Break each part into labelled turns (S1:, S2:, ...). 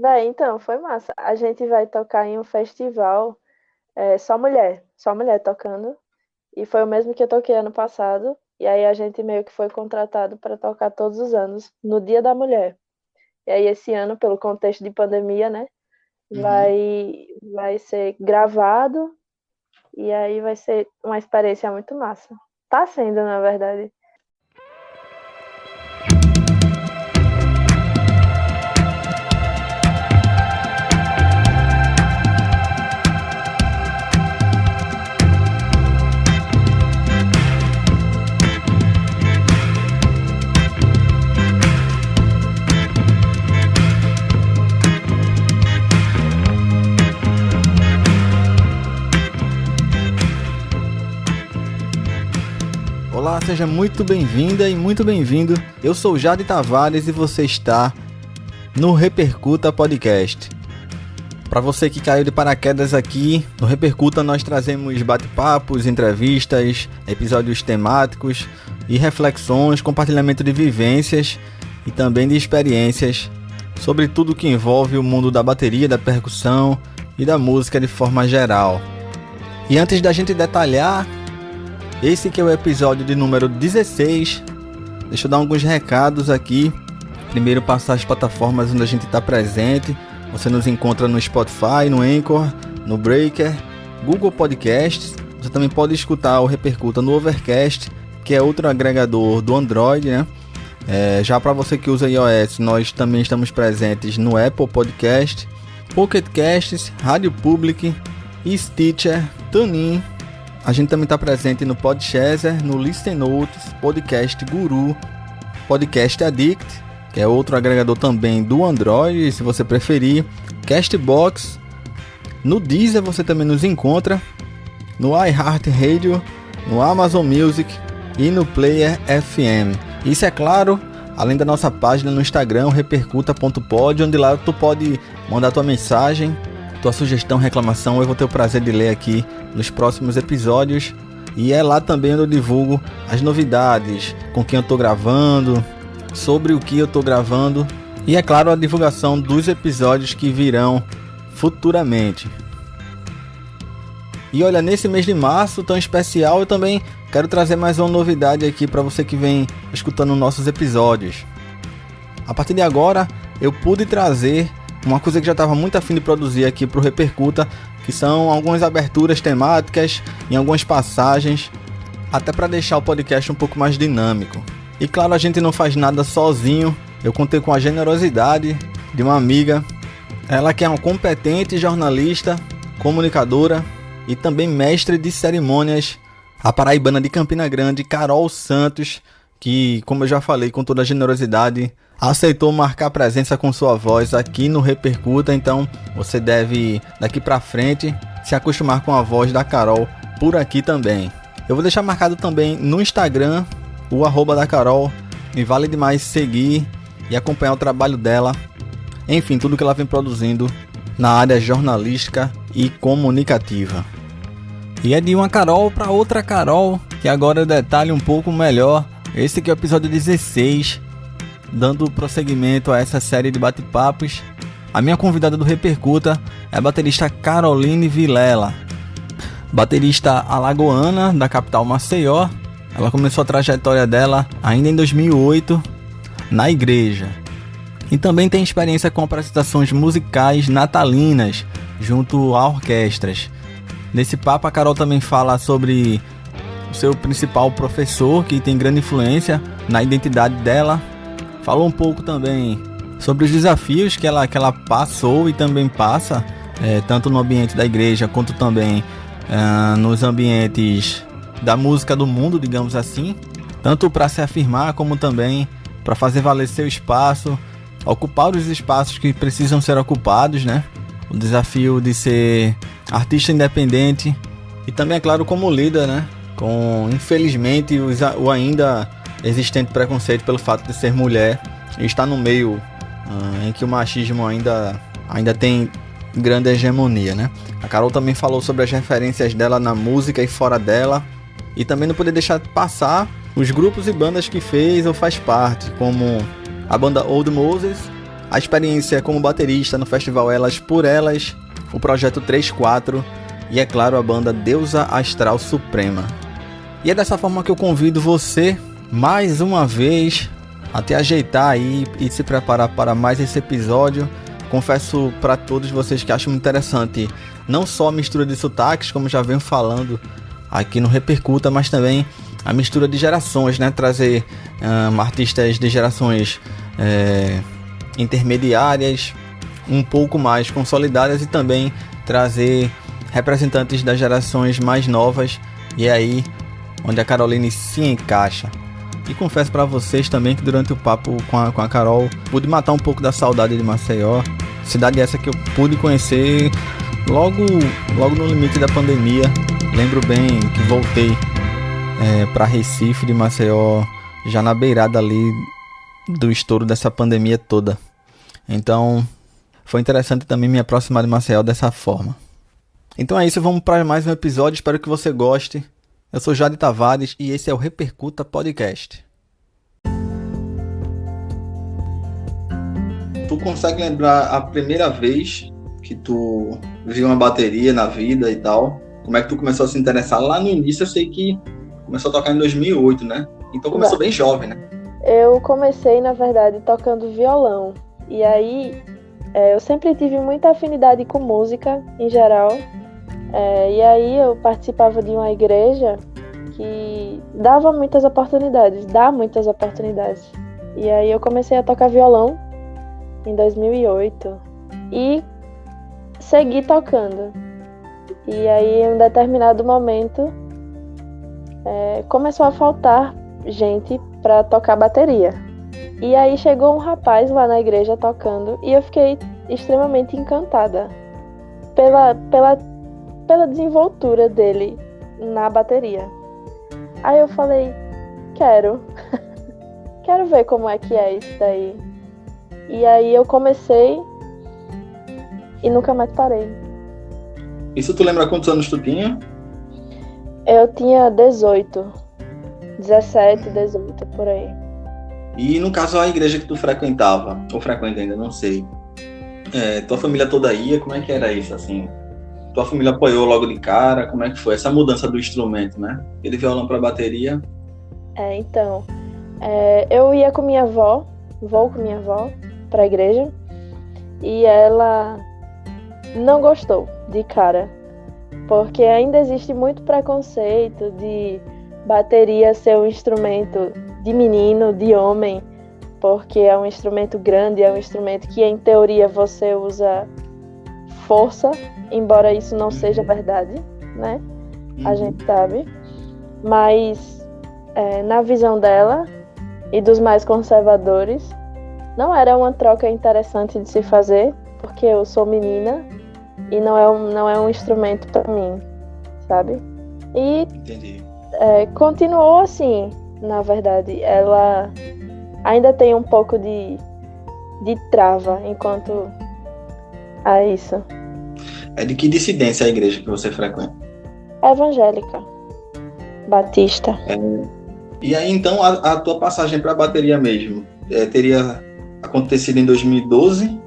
S1: Véi, então, foi massa. A gente vai tocar em um festival, só mulher tocando. E foi o mesmo que eu toquei ano passado. E aí a gente meio que foi contratado para tocar todos os anos, no Dia da Mulher. E aí esse ano, pelo contexto de pandemia, né,
S2: Uhum.
S1: vai ser gravado e aí vai ser uma experiência muito massa. Tá sendo, na verdade.
S2: Olá, seja muito bem-vinda e muito bem-vindo. Eu sou Jade Tavares e você está no Repercuta Podcast. Para você que caiu de paraquedas aqui, no Repercuta nós trazemos bate-papos, entrevistas, episódios temáticos e reflexões, compartilhamento de vivências e também de experiências sobre tudo que envolve o mundo da bateria, da percussão e da música de forma geral. E antes da gente detalhar, esse que é o episódio de número 16, deixa eu dar alguns recados aqui. Primeiro, passar as plataformas onde a gente está presente. Você nos encontra no Spotify, no Anchor, no Breaker, Google Podcasts. Você também pode escutar o Repercuta no Overcast, que é outro agregador do Android, né? Já para você que usa iOS, nós também estamos presentes no Apple Podcast, Pocket Casts, Rádio Public, Stitcher, TuneIn. A gente também está presente no Podchaser, no Listen Notes, Podcast Guru, Podcast Addict, que é outro agregador também do Android, se você preferir, Castbox, no Deezer você também nos encontra, no iHeartRadio, no Amazon Music e no Player FM. Isso é claro, além da nossa página no Instagram, repercuta.pod, onde lá tu pode mandar tua mensagem, tua sugestão, reclamação, eu vou ter o prazer de ler aqui nos próximos episódios. E é lá também onde eu divulgo as novidades, com quem eu tô gravando, sobre o que eu tô gravando e, é claro, a divulgação dos episódios que virão futuramente. E olha, nesse mês de março tão especial, eu também quero trazer mais uma novidade aqui para você que vem escutando nossos episódios. A partir de agora, eu pude trazer uma coisa que já estava muito afim de produzir aqui para o Repercuta, que são algumas aberturas temáticas em algumas passagens, até para deixar o podcast um pouco mais dinâmico. E claro, a gente não faz nada sozinho, eu contei com a generosidade de uma amiga, ela que é uma competente jornalista, comunicadora e também mestre de cerimônias, a paraibana de Campina Grande, Carol Santos, que, como eu já falei, com toda a generosidade, aceitou marcar presença com sua voz aqui no Repercuta. Então você deve, daqui pra frente, se acostumar com a voz da Carol por aqui também. Eu vou deixar marcado também no Instagram o @ da Carol, e vale demais seguir e acompanhar o trabalho dela, enfim, tudo que ela vem produzindo na área jornalística e comunicativa. E é de uma Carol para outra Carol, que agora eu detalho um pouco melhor. Esse aqui é o episódio 16, dando prosseguimento a essa série de bate-papos. A minha convidada do Repercuta é a baterista Caroline Vilela, baterista alagoana da capital Maceió. Ela começou a trajetória dela ainda em 2008, na igreja. E também tem experiência com apresentações musicais natalinas, junto a orquestras. Nesse papo, a Carol também fala sobre o seu principal professor, que tem grande influência na identidade dela. Falou um pouco também sobre os desafios que ela passou e também passa, tanto no ambiente da igreja, quanto também nos ambientes da música do mundo, digamos assim. Tanto para se afirmar, como também para fazer valer seu espaço, ocupar os espaços que precisam ser ocupados, né? O desafio de ser artista independente e também, é claro, como lida, né? Com, infelizmente, o ainda existente preconceito pelo fato de ser mulher e estar no meio em que o machismo ainda tem grande hegemonia, né? A Carol também falou sobre as referências dela na música e fora dela, e também não poder deixar passar os grupos e bandas que fez ou faz parte, como a banda Old Moses, a experiência como baterista no festival Elas por Elas, o projeto 3-4 e, é claro, a banda Deusa Astral Suprema. E é dessa forma que eu convido você, mais uma vez, a te ajeitar aí e se preparar para mais esse episódio. Confesso para todos vocês que acham interessante não só a mistura de sotaques, como já venho falando aqui no Repercuta, mas também a mistura de gerações, né? Trazer artistas de gerações intermediárias, um pouco mais consolidadas, e também trazer representantes das gerações mais novas, e é aí onde a Caroline se encaixa. E confesso para vocês também que durante o papo com a Carol pude matar um pouco da saudade de Maceió, cidade essa que eu pude conhecer logo no limite da pandemia. Lembro bem que voltei para Recife de Maceió já na beirada ali do estouro dessa pandemia toda. Então foi interessante também me aproximar de Maceió dessa forma. Então é isso, vamos para mais um episódio, espero que você goste. Eu sou Jade Tavares e esse é o Repercuta Podcast. Tu consegue lembrar a primeira vez que tu viu uma bateria na vida e tal? Como é que tu começou a se interessar? Lá no início eu sei que começou a tocar em 2008, né? Então começou bem jovem, né?
S1: Eu comecei, na verdade, tocando violão. E aí eu sempre tive muita afinidade com música em geral. E aí eu participava de uma igreja que dá muitas oportunidades. E aí eu comecei a tocar violão em 2008 e segui tocando. E aí em um determinado momento começou a faltar gente para tocar bateria. E aí chegou um rapaz lá na igreja tocando e eu fiquei extremamente encantada pela desenvoltura dele na bateria. Aí eu falei, quero ver como é que é isso daí. E aí eu comecei e nunca mais parei.
S2: Isso tu lembra quantos anos tu tinha?
S1: Eu tinha 17, 18, por aí.
S2: E no caso a igreja que tu frequentava, ou frequenta ainda, não sei, tua família toda ia, como é que era isso, assim? Tua família apoiou logo de cara? Como é que foi essa mudança do instrumento, né? De violão para bateria?
S1: Então, eu ia com minha avó, vou com minha avó para a igreja, e ela não gostou de cara, porque ainda existe muito preconceito de bateria ser um instrumento de menino, de homem, porque é um instrumento grande, é um instrumento que em teoria você usa força, embora isso não seja verdade, né? A gente sabe. Mas na visão dela e dos mais conservadores, não era uma troca interessante de se fazer, porque eu sou menina e não é um instrumento para mim, sabe? E
S2: entendi.
S1: Continuou assim, na verdade. Ela ainda tem um pouco de trava enquanto a isso.
S2: É de que dissidência a igreja que você frequenta?
S1: Evangélica. Batista.
S2: E aí então a tua passagem para a bateria mesmo teria acontecido em 2012?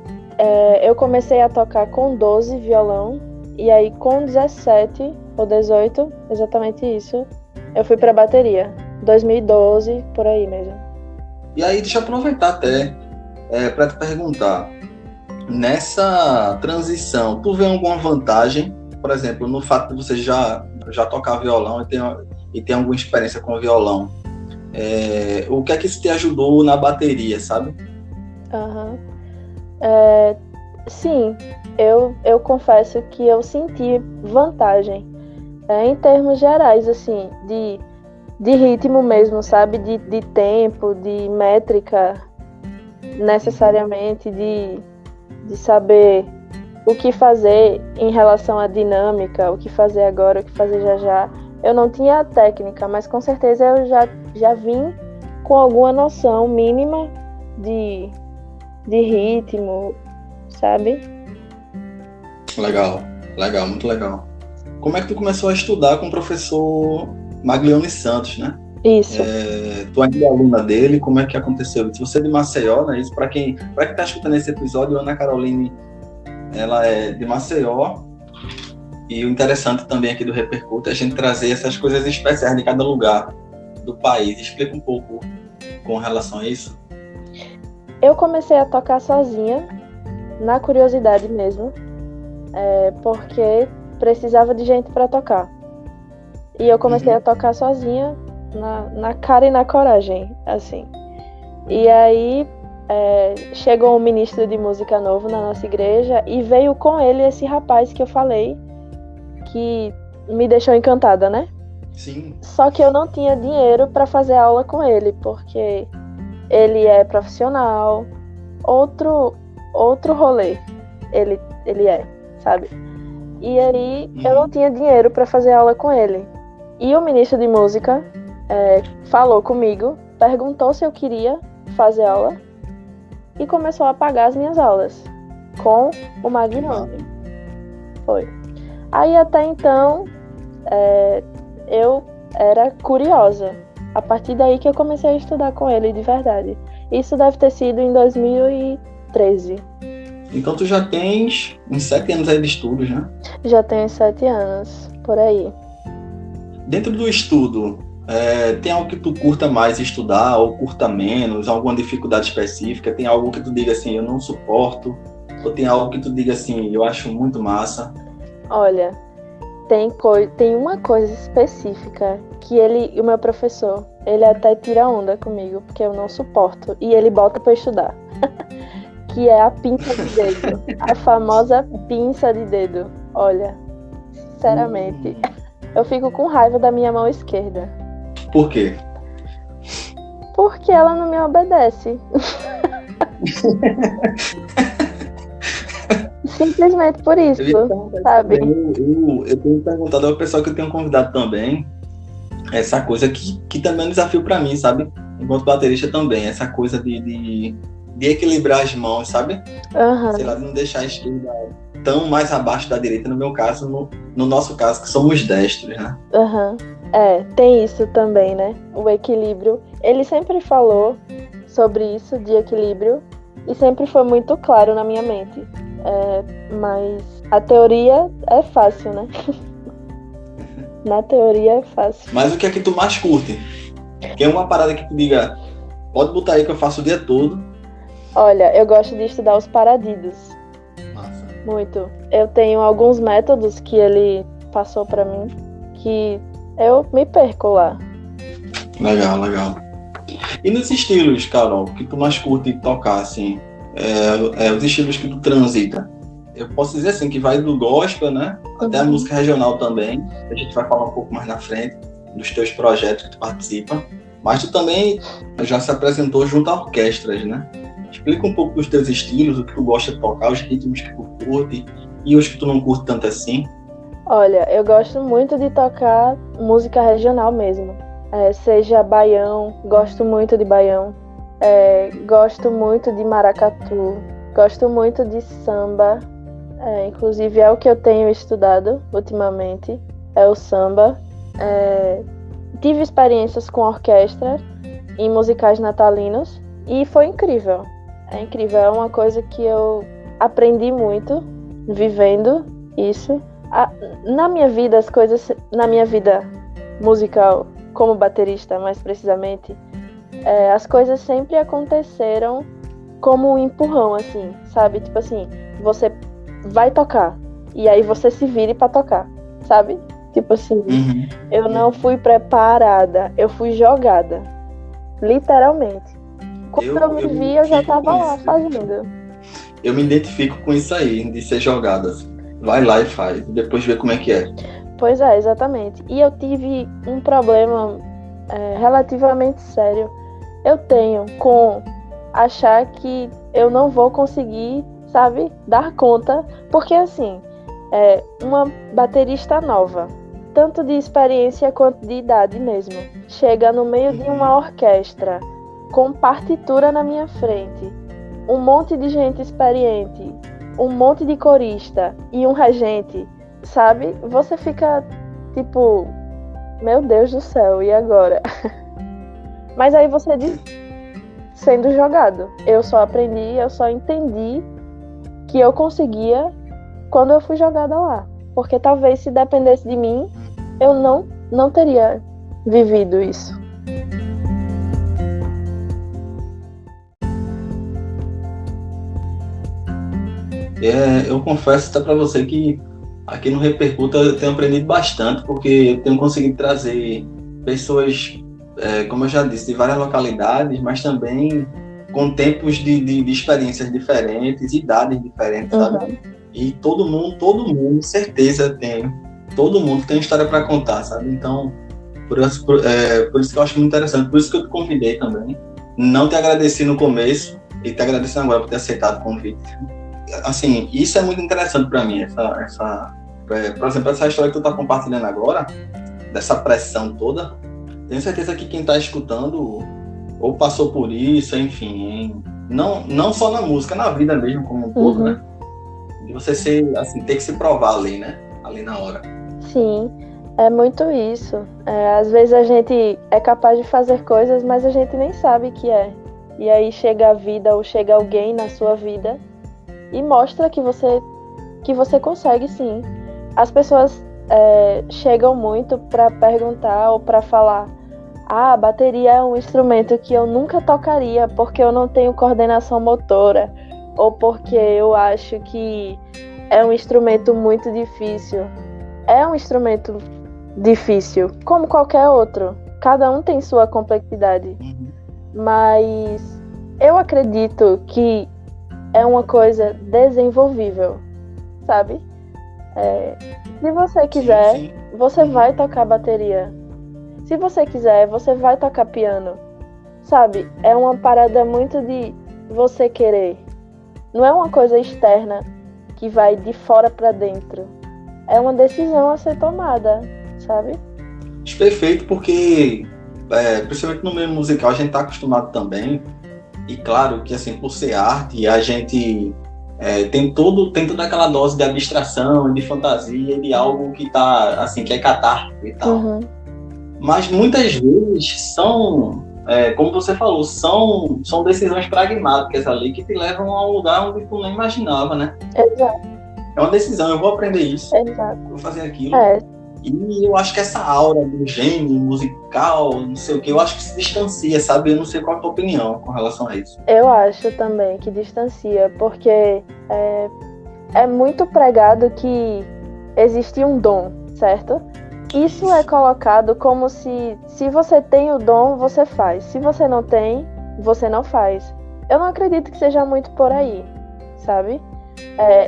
S1: Eu comecei a tocar com 12 violão, e aí com 17 ou 18, exatamente isso, eu fui para bateria. 2012, por aí mesmo.
S2: E aí deixa eu aproveitar até para te perguntar, nessa transição, tu vê alguma vantagem, por exemplo, no fato de você já tocar violão e ter alguma experiência com violão? O que é que isso te ajudou na bateria, sabe?
S1: Sim, eu confesso que eu senti vantagem em termos gerais, assim, de ritmo mesmo, sabe? De tempo, de métrica, necessariamente, de saber o que fazer em relação à dinâmica, o que fazer agora, o que fazer já já. Eu não tinha a técnica, mas com certeza eu já vim com alguma noção mínima de ritmo, sabe?
S2: Legal, muito legal. Como é que tu começou a estudar com o professor Maglione Santos, né?
S1: Isso.
S2: Tu ainda é aluna dele, como é que aconteceu? Se você é de Maceió, né? Isso para quem tá escutando esse episódio, a Ana Caroline, ela é de Maceió. E o interessante também aqui do Repercute é a gente trazer essas coisas especiais de cada lugar do país. Explica um pouco com relação a isso.
S1: Eu comecei a tocar sozinha, na curiosidade mesmo, porque precisava de gente para tocar. E eu comecei a tocar sozinha, na cara e na coragem, assim. E aí chegou um ministro de música novo na nossa igreja e veio com ele esse rapaz que eu falei, que me deixou encantada, né?
S2: Sim.
S1: Só que eu não tinha dinheiro para fazer aula com ele, porque ele é profissional, outro rolê ele é, sabe? E aí eu não tinha dinheiro para fazer aula com ele. E o ministro de música falou comigo, perguntou se eu queria fazer aula e começou a pagar as minhas aulas com o Magnone. Foi. Aí até então eu era curiosa. A partir daí que eu comecei a estudar com ele de verdade. Isso deve ter sido em 2013.
S2: Então tu já tens uns 7 anos aí de estudos, né?
S1: Já tenho 7 anos, por aí.
S2: Dentro do estudo, tem algo que tu curta mais estudar ou curta menos? Alguma dificuldade específica? Tem algo que tu diga assim, eu não suporto? Ou tem algo que tu diga assim, eu acho muito massa?
S1: Olha, tem uma coisa específica que o meu professor, ele até tira onda comigo, porque eu não suporto, e ele bota pra estudar. Que é a pinça de dedo. A famosa pinça de dedo. Olha, sinceramente, eu fico com raiva da minha mão esquerda.
S2: Por quê?
S1: Porque ela não me obedece. Simplesmente por isso, sabe?
S2: Eu tenho perguntado ao pessoal que eu tenho convidado também, essa coisa que também é um desafio pra mim, sabe? Enquanto baterista também, essa coisa de equilibrar as mãos, sabe?
S1: Uhum.
S2: Sei lá, de não deixar a esquerda tão mais abaixo da direita, no meu caso, no nosso caso, que somos destros, né?
S1: Uhum. Tem isso também, né? O equilíbrio. Ele sempre falou sobre isso, de equilíbrio, e sempre foi muito claro na minha mente. Mas a teoria é fácil, né? Na teoria é fácil.
S2: Mas o que é que tu mais curte? Que é uma parada que tu diga, pode botar aí que eu faço o dia todo.
S1: Olha, eu gosto de estudar os paradidos.
S2: Massa.
S1: Muito. Eu tenho alguns métodos que ele passou pra mim que eu me perco lá.
S2: Legal, legal. E nos estilos, Carol, que tu mais curte tocar, assim, os estilos que tu transita? Eu posso dizer assim, que vai do gospel, né? Até a música regional também. A gente vai falar um pouco mais na frente dos teus projetos que tu participa. Mas tu também já se apresentou junto a orquestras, né? Explica um pouco dos teus estilos, o que tu gosta de tocar, os ritmos que tu curte e os que tu não curte tanto assim.
S1: Olha, eu gosto muito de tocar música regional mesmo. Seja baião, gosto muito de baião. Gosto muito de maracatu. Gosto muito de samba. Inclusive é o que eu tenho estudado ultimamente. É o samba. Tive experiências com orquestra em musicais natalinos e foi incrível. É incrível, é uma coisa que eu aprendi muito vivendo isso. Na minha vida, na minha vida musical, como baterista mais precisamente, as coisas sempre aconteceram como um empurrão, assim, sabe? Tipo assim, você vai tocar e aí você se vire pra tocar, sabe? Tipo assim, eu não fui preparada, eu fui jogada, literalmente. Quando eu me vi, eu já tava lá fazendo.
S2: Eu me identifico com isso aí, de ser jogada. Vai lá e faz, depois vê como é que é.
S1: Pois é, exatamente. E eu tive um problema relativamente sério. Eu tenho com achar que eu não vou conseguir, sabe, dar conta. Porque assim, uma baterista nova, tanto de experiência quanto de idade mesmo, chega no meio de uma orquestra com partitura na minha frente, um monte de gente experiente, um monte de corista e um regente, sabe? Você fica tipo, meu Deus do céu, e agora? Mas aí você diz, sendo jogado. Eu só aprendi, eu só entendi que eu conseguia quando eu fui jogada lá. Porque talvez se dependesse de mim, eu não teria vivido isso.
S2: Eu confesso até para você que aqui no Repercuta eu tenho aprendido bastante, porque eu tenho conseguido trazer pessoas, como eu já disse, de várias localidades, mas também com tempos de experiências diferentes, idades diferentes, sabe? E todo mundo, certeza tem. Todo mundo tem história para contar, sabe? Então, por isso que eu acho muito interessante, por isso que eu te convidei também. Não te agradeci no começo e te agradecendo agora por ter aceitado o convite. Assim, isso é muito interessante para mim, por exemplo, essa história que tu tá compartilhando agora, dessa pressão toda, tenho certeza que quem tá escutando ou passou por isso, enfim, não só na música, na vida mesmo como um todo, né? De você ter que se provar ali, né? Ali na hora.
S1: Sim, é muito isso. Às vezes a gente é capaz de fazer coisas, mas a gente nem sabe que é. E aí chega a vida ou chega alguém na sua vida e mostra que você consegue, sim. As pessoas chegam muito para perguntar ou para falar: a bateria é um instrumento que eu nunca tocaria porque eu não tenho coordenação motora, ou porque eu acho que é um instrumento muito difícil. É um instrumento difícil, como qualquer outro. Cada um tem sua complexidade. Mas eu acredito que é uma coisa desenvolvível, sabe? Se você quiser, sim. Você vai tocar bateria. Se você quiser, você vai tocar piano. Sabe? É uma parada muito de você querer. Não é uma coisa externa que vai de fora para dentro. É uma decisão a ser tomada, sabe?
S2: Acho perfeito, porque principalmente no meio musical a gente tá acostumado também. E claro que, assim, por ser arte, a gente tem toda aquela dose de abstração, de fantasia, de algo que tá, assim, que é catártico e tal. Mas muitas vezes são, como você falou, são decisões pragmáticas ali que te levam a um lugar onde tu nem imaginava, né?
S1: Exato.
S2: É uma decisão, eu vou aprender isso,
S1: Exato.
S2: Vou fazer aquilo. E eu acho que essa aura do gênio musical, não sei o que, eu acho que se distancia, sabe? Eu não sei qual é a tua opinião com relação a isso.
S1: Eu acho também que distancia, porque é muito pregado que existe um dom, certo? Isso é colocado como se você tem o dom, você faz. Se você não tem, você não faz. Eu não acredito que seja muito por aí, sabe?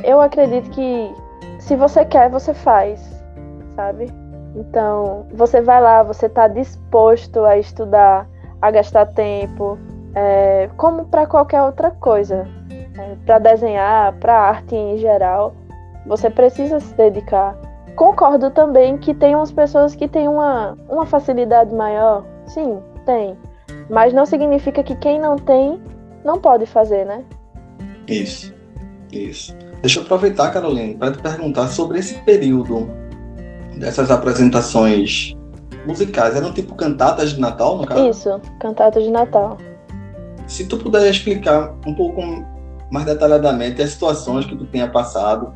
S1: Eu acredito que se você quer, você faz, sabe? Então, você vai lá, você está disposto a estudar, a gastar tempo, como para qualquer outra coisa. Para desenhar, para arte em geral, você precisa se dedicar. Concordo também que tem umas pessoas que têm uma facilidade maior. Sim, tem. Mas não significa que quem não tem, não pode fazer, né?
S2: Isso. Deixa eu aproveitar, Caroline, para te perguntar sobre esse período dessas apresentações musicais. Eram tipo cantatas de Natal, no caso?
S1: Isso, cantatas de Natal.
S2: Se tu puder explicar um pouco mais detalhadamente as situações que tu tenha passado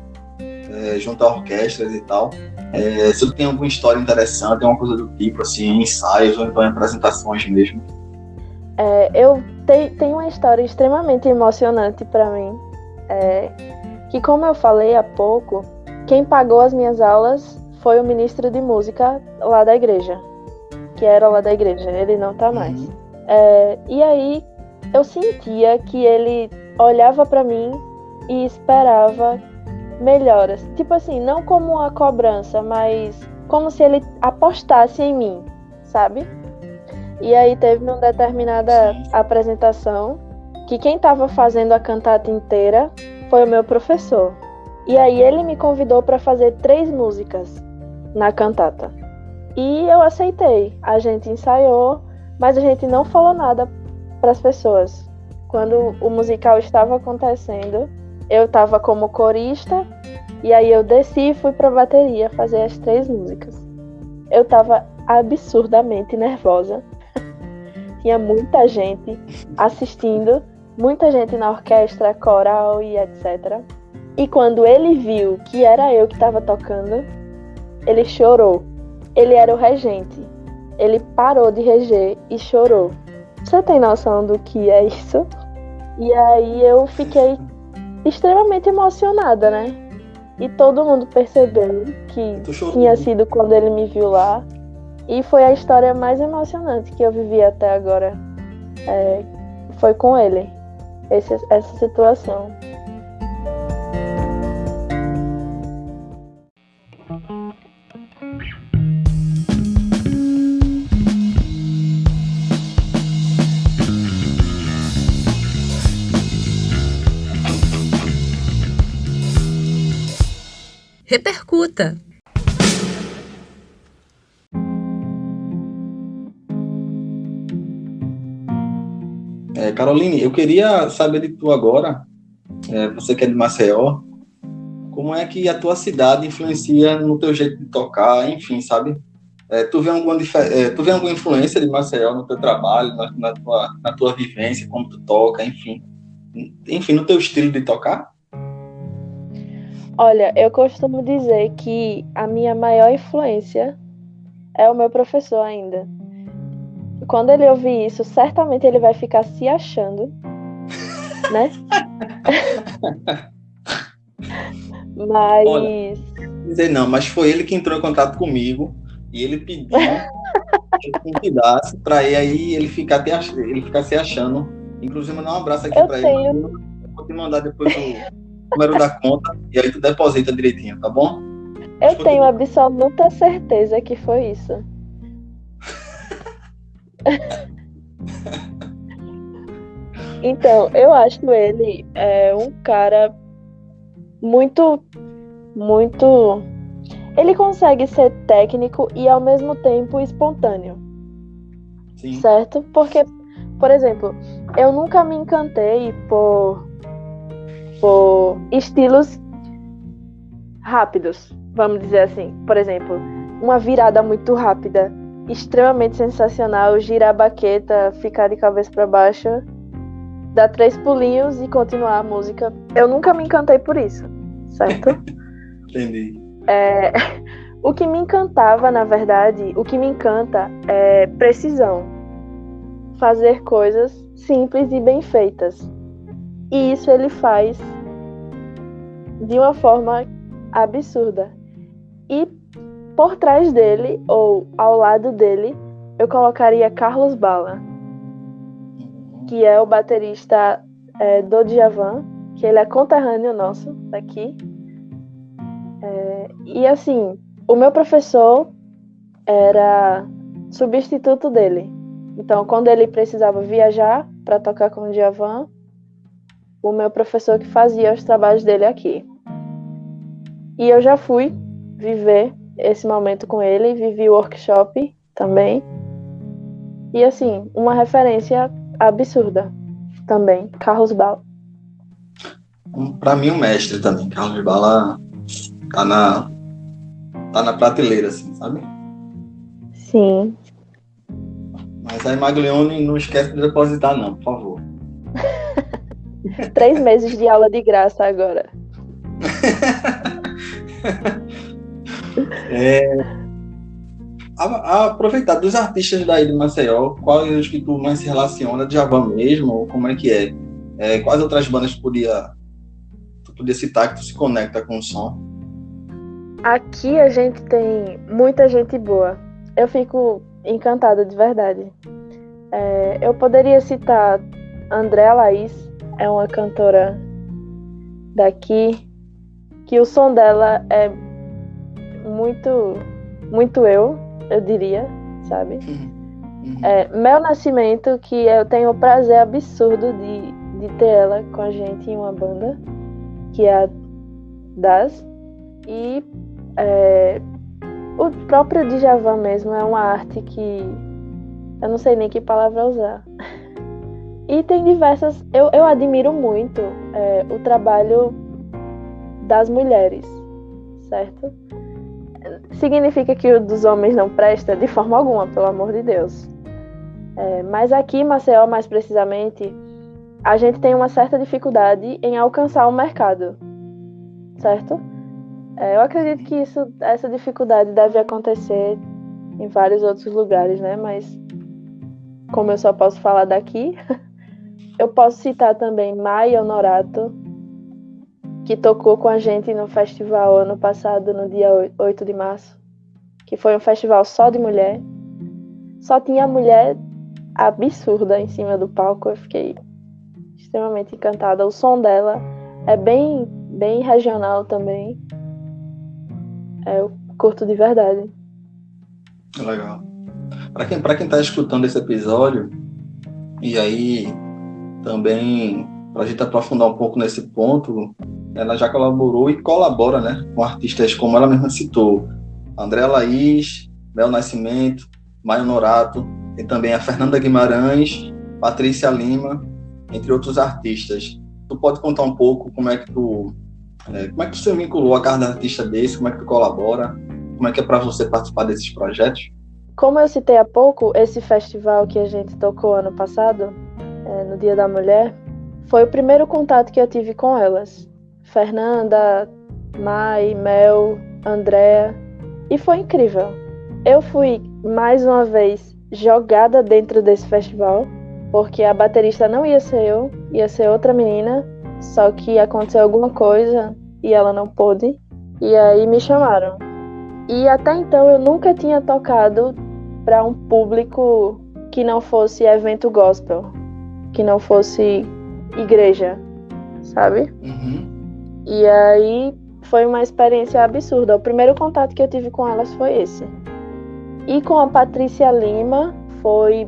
S2: junto a orquestras e tal, se tu tem alguma história interessante, alguma coisa do tipo, assim, ensaios ou então apresentações mesmo.
S1: Eu tenho uma história extremamente emocionante para mim, que, como eu falei há pouco, quem pagou as minhas aulas foi o ministro de música lá da igreja, que era lá da igreja, ele não tá mais. E aí eu sentia que ele olhava para mim e esperava melhoras, tipo assim, não como uma cobrança, mas como se ele apostasse em mim, sabe? E aí teve uma determinada apresentação que quem estava fazendo a cantata inteira foi o meu professor. E aí ele me convidou para fazer 3 músicas na cantata. E eu aceitei. A gente ensaiou, mas a gente não falou nada para as pessoas. Quando o musical estava acontecendo, eu estava como corista, e aí eu desci e fui para a bateria fazer as 3 músicas. Eu estava absurdamente nervosa. tinha muita gente assistindo, muita gente na orquestra, coral e etc. E quando ele viu que era eu que estava tocando, ele chorou. Ele era o regente. Ele parou de reger e chorou. Você tem noção do que é isso? E aí eu fiquei extremamente emocionada, né? E todo mundo percebeu que tinha sido quando ele me viu lá. E foi a história mais emocionante que eu vivi até agora. Foi com ele, essa situação.
S3: Repercuta!
S2: Caroline, eu queria saber de tu agora, você que é de Maceió, como é que a tua cidade influencia no teu jeito de tocar, enfim, sabe? Tu vê alguma influência de Maceió no teu trabalho, na tua vivência, como tu toca, enfim, no teu estilo de tocar?
S1: Olha, eu costumo dizer que a minha maior influência é o meu professor ainda. Quando ele ouvir isso, certamente ele vai ficar se achando, né? Mas...
S2: Olha, dizer não, mas foi ele que entrou em contato comigo e ele pediu que eu convidasse para ele ficar se achando. Inclusive, mandar um abraço aqui para ele. Eu vou te mandar depois o número da conta e aí tu deposita direitinho, tá bom?
S1: Eu tenho absoluta certeza que foi isso. Então, eu acho ele um cara muito, muito... Ele consegue ser técnico e, ao mesmo tempo, espontâneo.
S2: Sim.
S1: Certo? Porque, por exemplo, eu nunca me encantei por estilos rápidos, vamos dizer assim. Por exemplo, uma virada muito rápida, extremamente sensacional, girar a baqueta, ficar de cabeça para baixo, dar 3 pulinhos e continuar a música. Eu nunca me encantei por isso, certo?
S2: Entendi.
S1: O que me encantava, na verdade, o que me encanta é precisão. Fazer coisas simples e bem feitas. E isso ele faz de uma forma absurda. E por trás dele, ou ao lado dele, eu colocaria Carlos Bala, que é o baterista do Djavan, que ele é conterrâneo nosso, daqui. E assim, o meu professor era substituto dele. Então, quando ele precisava viajar para tocar com o Djavan, o meu professor que fazia os trabalhos dele aqui. E eu já fui viver esse momento com ele, vivi o workshop também. E assim, uma referência absurda também, Carlos Bala.
S2: Para mim, um mestre também. Carlos Bala tá na prateleira, assim, sabe?
S1: Sim.
S2: Mas aí, Maglione, não esquece de depositar, não, por favor.
S1: 3 meses de aula de graça agora.
S2: Aproveitar dos artistas daí de Maceió, quais os que tu mais se relaciona, Djavan mesmo, ou como é que é? Quais outras bandas tu podia citar que tu se conecta com o som?
S1: Aqui a gente tem muita gente boa. Eu fico encantada de verdade. Eu poderia citar Andréa Laís, é uma cantora daqui, que o som dela é muito, muito eu diria, sabe? Mel Nascimento, que eu tenho o prazer absurdo de ter ela com a gente em uma banda, que é a Das. E o próprio Djavan mesmo é uma arte que eu não sei nem que palavra usar. E tem diversas... Eu admiro muito o trabalho das mulheres, certo? Significa que o dos homens não presta? De forma alguma, pelo amor de Deus. Mas aqui em Maceió, mais precisamente, a gente tem uma certa dificuldade em alcançar o mercado, certo? Eu acredito que essa dificuldade deve acontecer em vários outros lugares, né? Mas como eu só posso falar daqui, eu posso citar também Mai Honorato, que tocou com a gente no festival ano passado, no dia 8 de março, que foi um festival só de mulher. Só tinha mulher absurda em cima do palco. Eu fiquei extremamente encantada. O som dela é bem, bem regional também. Eu curto de verdade.
S2: Legal. Para quem tá escutando esse episódio, e aí também, para a gente aprofundar um pouco nesse ponto, ela já colaborou e colabora, né, com artistas como ela mesma citou, Andréa Laís, Bel Nascimento, Mai Honorato, tem também a Fernanda Guimarães, Patrícia Lima, entre outros artistas. Tu pode contar um pouco como é que tu se vinculou a cada artista desse, como é que tu colabora, como é que é para você participar desses projetos?
S1: Como eu citei há pouco, esse festival que a gente tocou ano passado, no Dia da Mulher, foi o primeiro contato que eu tive com elas. Fernanda, Mai, Mel, Andréa, e foi incrível. Eu fui, mais uma vez, jogada dentro desse festival, porque a baterista não ia ser eu, ia ser outra menina, só que aconteceu alguma coisa e ela não pôde, e aí me chamaram. E até então eu nunca tinha tocado para um público que não fosse evento gospel, que não fosse igreja, sabe?
S2: Uhum.
S1: E aí foi uma experiência absurda. O primeiro contato que eu tive com elas foi esse. E com a Patrícia Lima foi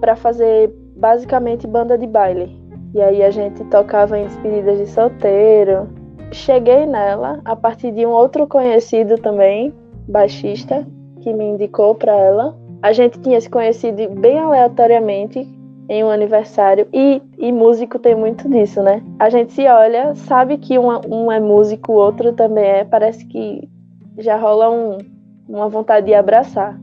S1: para fazer basicamente banda de baile. E aí a gente tocava em despedidas de solteiro. Cheguei nela a partir de um outro conhecido também, baixista, que me indicou para ela. A gente tinha se conhecido bem aleatoriamente em um aniversário, e músico tem muito disso, né? A gente se olha, sabe que um é músico, o outro também é, parece que já rola uma vontade de abraçar.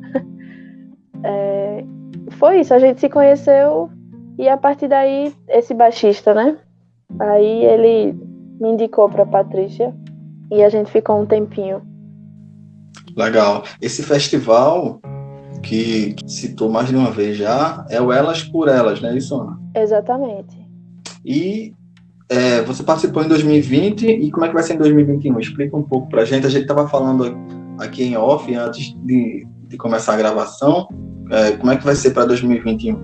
S1: Foi isso, a gente se conheceu, e a partir daí, esse baixista, né? Aí ele me indicou pra Patrícia, e a gente ficou um tempinho.
S2: Legal. Esse festival que citou mais de uma vez já é o Elas por Elas, não é isso, Ana?
S1: Exatamente.
S2: E você participou em 2020, e como é que vai ser em 2021? Explica um pouco pra gente. A gente estava falando aqui em off, antes de começar a gravação, como é que vai ser para 2021?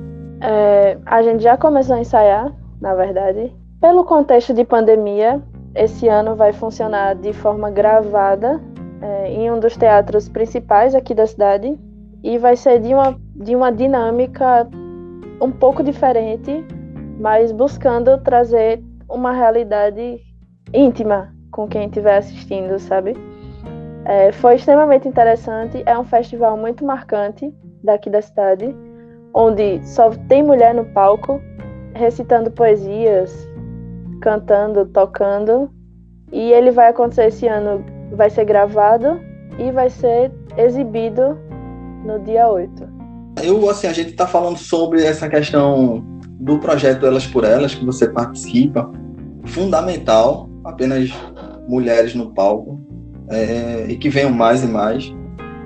S1: A gente já começou a ensaiar, na verdade. Pelo contexto de pandemia, esse ano vai funcionar de forma gravada em um dos teatros principais aqui da cidade, e vai ser de uma dinâmica um pouco diferente, mas buscando trazer uma realidade íntima com quem estiver assistindo, sabe? Foi extremamente interessante, é um festival muito marcante daqui da cidade, onde só tem mulher no palco, recitando poesias, cantando, tocando, e ele vai acontecer esse ano, vai ser gravado e vai ser exibido no dia 8.
S2: A gente está falando sobre essa questão do projeto Elas por Elas, que você participa, fundamental, apenas mulheres no palco, e que venham mais e mais.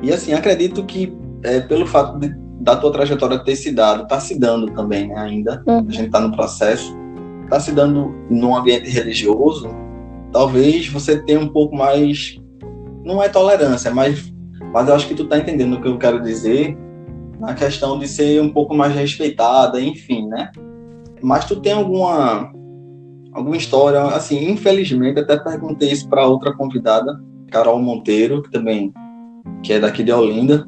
S2: E assim, acredito que pelo fato da tua trajetória ter se dado, está se dando também, né, ainda, a gente está no processo, está se dando num ambiente religioso, talvez você tenha um pouco mais, não é tolerância, mas eu acho que tu tá entendendo o que eu quero dizer, na questão de ser um pouco mais respeitada, enfim, né? Mas tu tem alguma história, assim, infelizmente, até perguntei isso para outra convidada, Carol Monteiro, que é daqui de Olinda.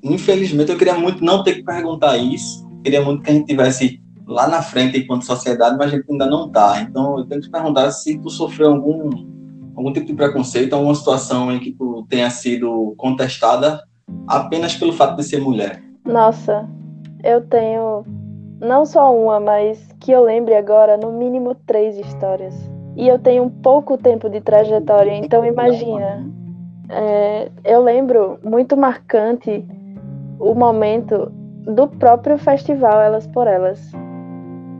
S2: Infelizmente, eu queria muito não ter que perguntar isso, queria muito que a gente tivesse lá na frente enquanto sociedade, mas a gente ainda não tá. Então, eu tenho que te perguntar se tu sofreu algum tipo de preconceito, alguma situação em que tu tenha sido contestada apenas pelo fato de ser mulher.
S1: Nossa, eu tenho não só uma, mas que eu lembre agora, no mínimo 3 histórias. E eu tenho pouco tempo de trajetória, então imagina. Eu lembro muito marcante o momento do próprio festival Elas por Elas.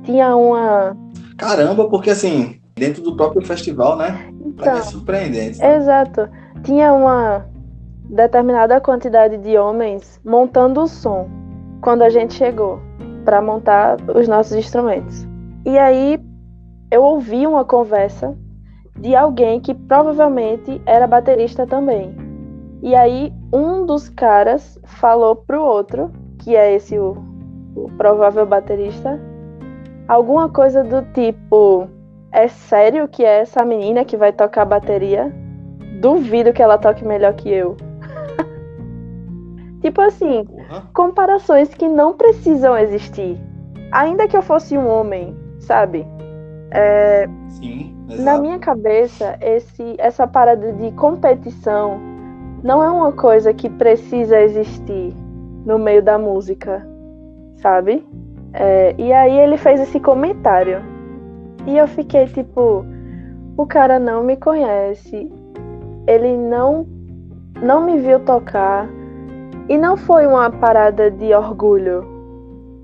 S1: Tinha uma...
S2: Caramba, porque assim, dentro do próprio festival, né? Pra mim é
S1: Então,
S2: surpreendente.
S1: exato. Tinha uma determinada quantidade de homens montando o som quando a gente chegou para montar os nossos instrumentos. E aí eu ouvi uma conversa de alguém que provavelmente era baterista também. E aí um dos caras falou pro outro, que é esse o provável baterista, alguma coisa do tipo: é sério que é essa menina que vai tocar bateria? Duvido que ela toque melhor que eu. Tipo assim, comparações que não precisam existir. Ainda que eu fosse um homem, sabe?
S2: Sim,
S1: Na
S2: exato.
S1: minha cabeça, essa parada de competição não é uma coisa que precisa existir no meio da música, sabe? E aí ele fez esse comentário. E eu fiquei tipo, o cara não me conhece, ele não me viu tocar. E não foi uma parada de orgulho.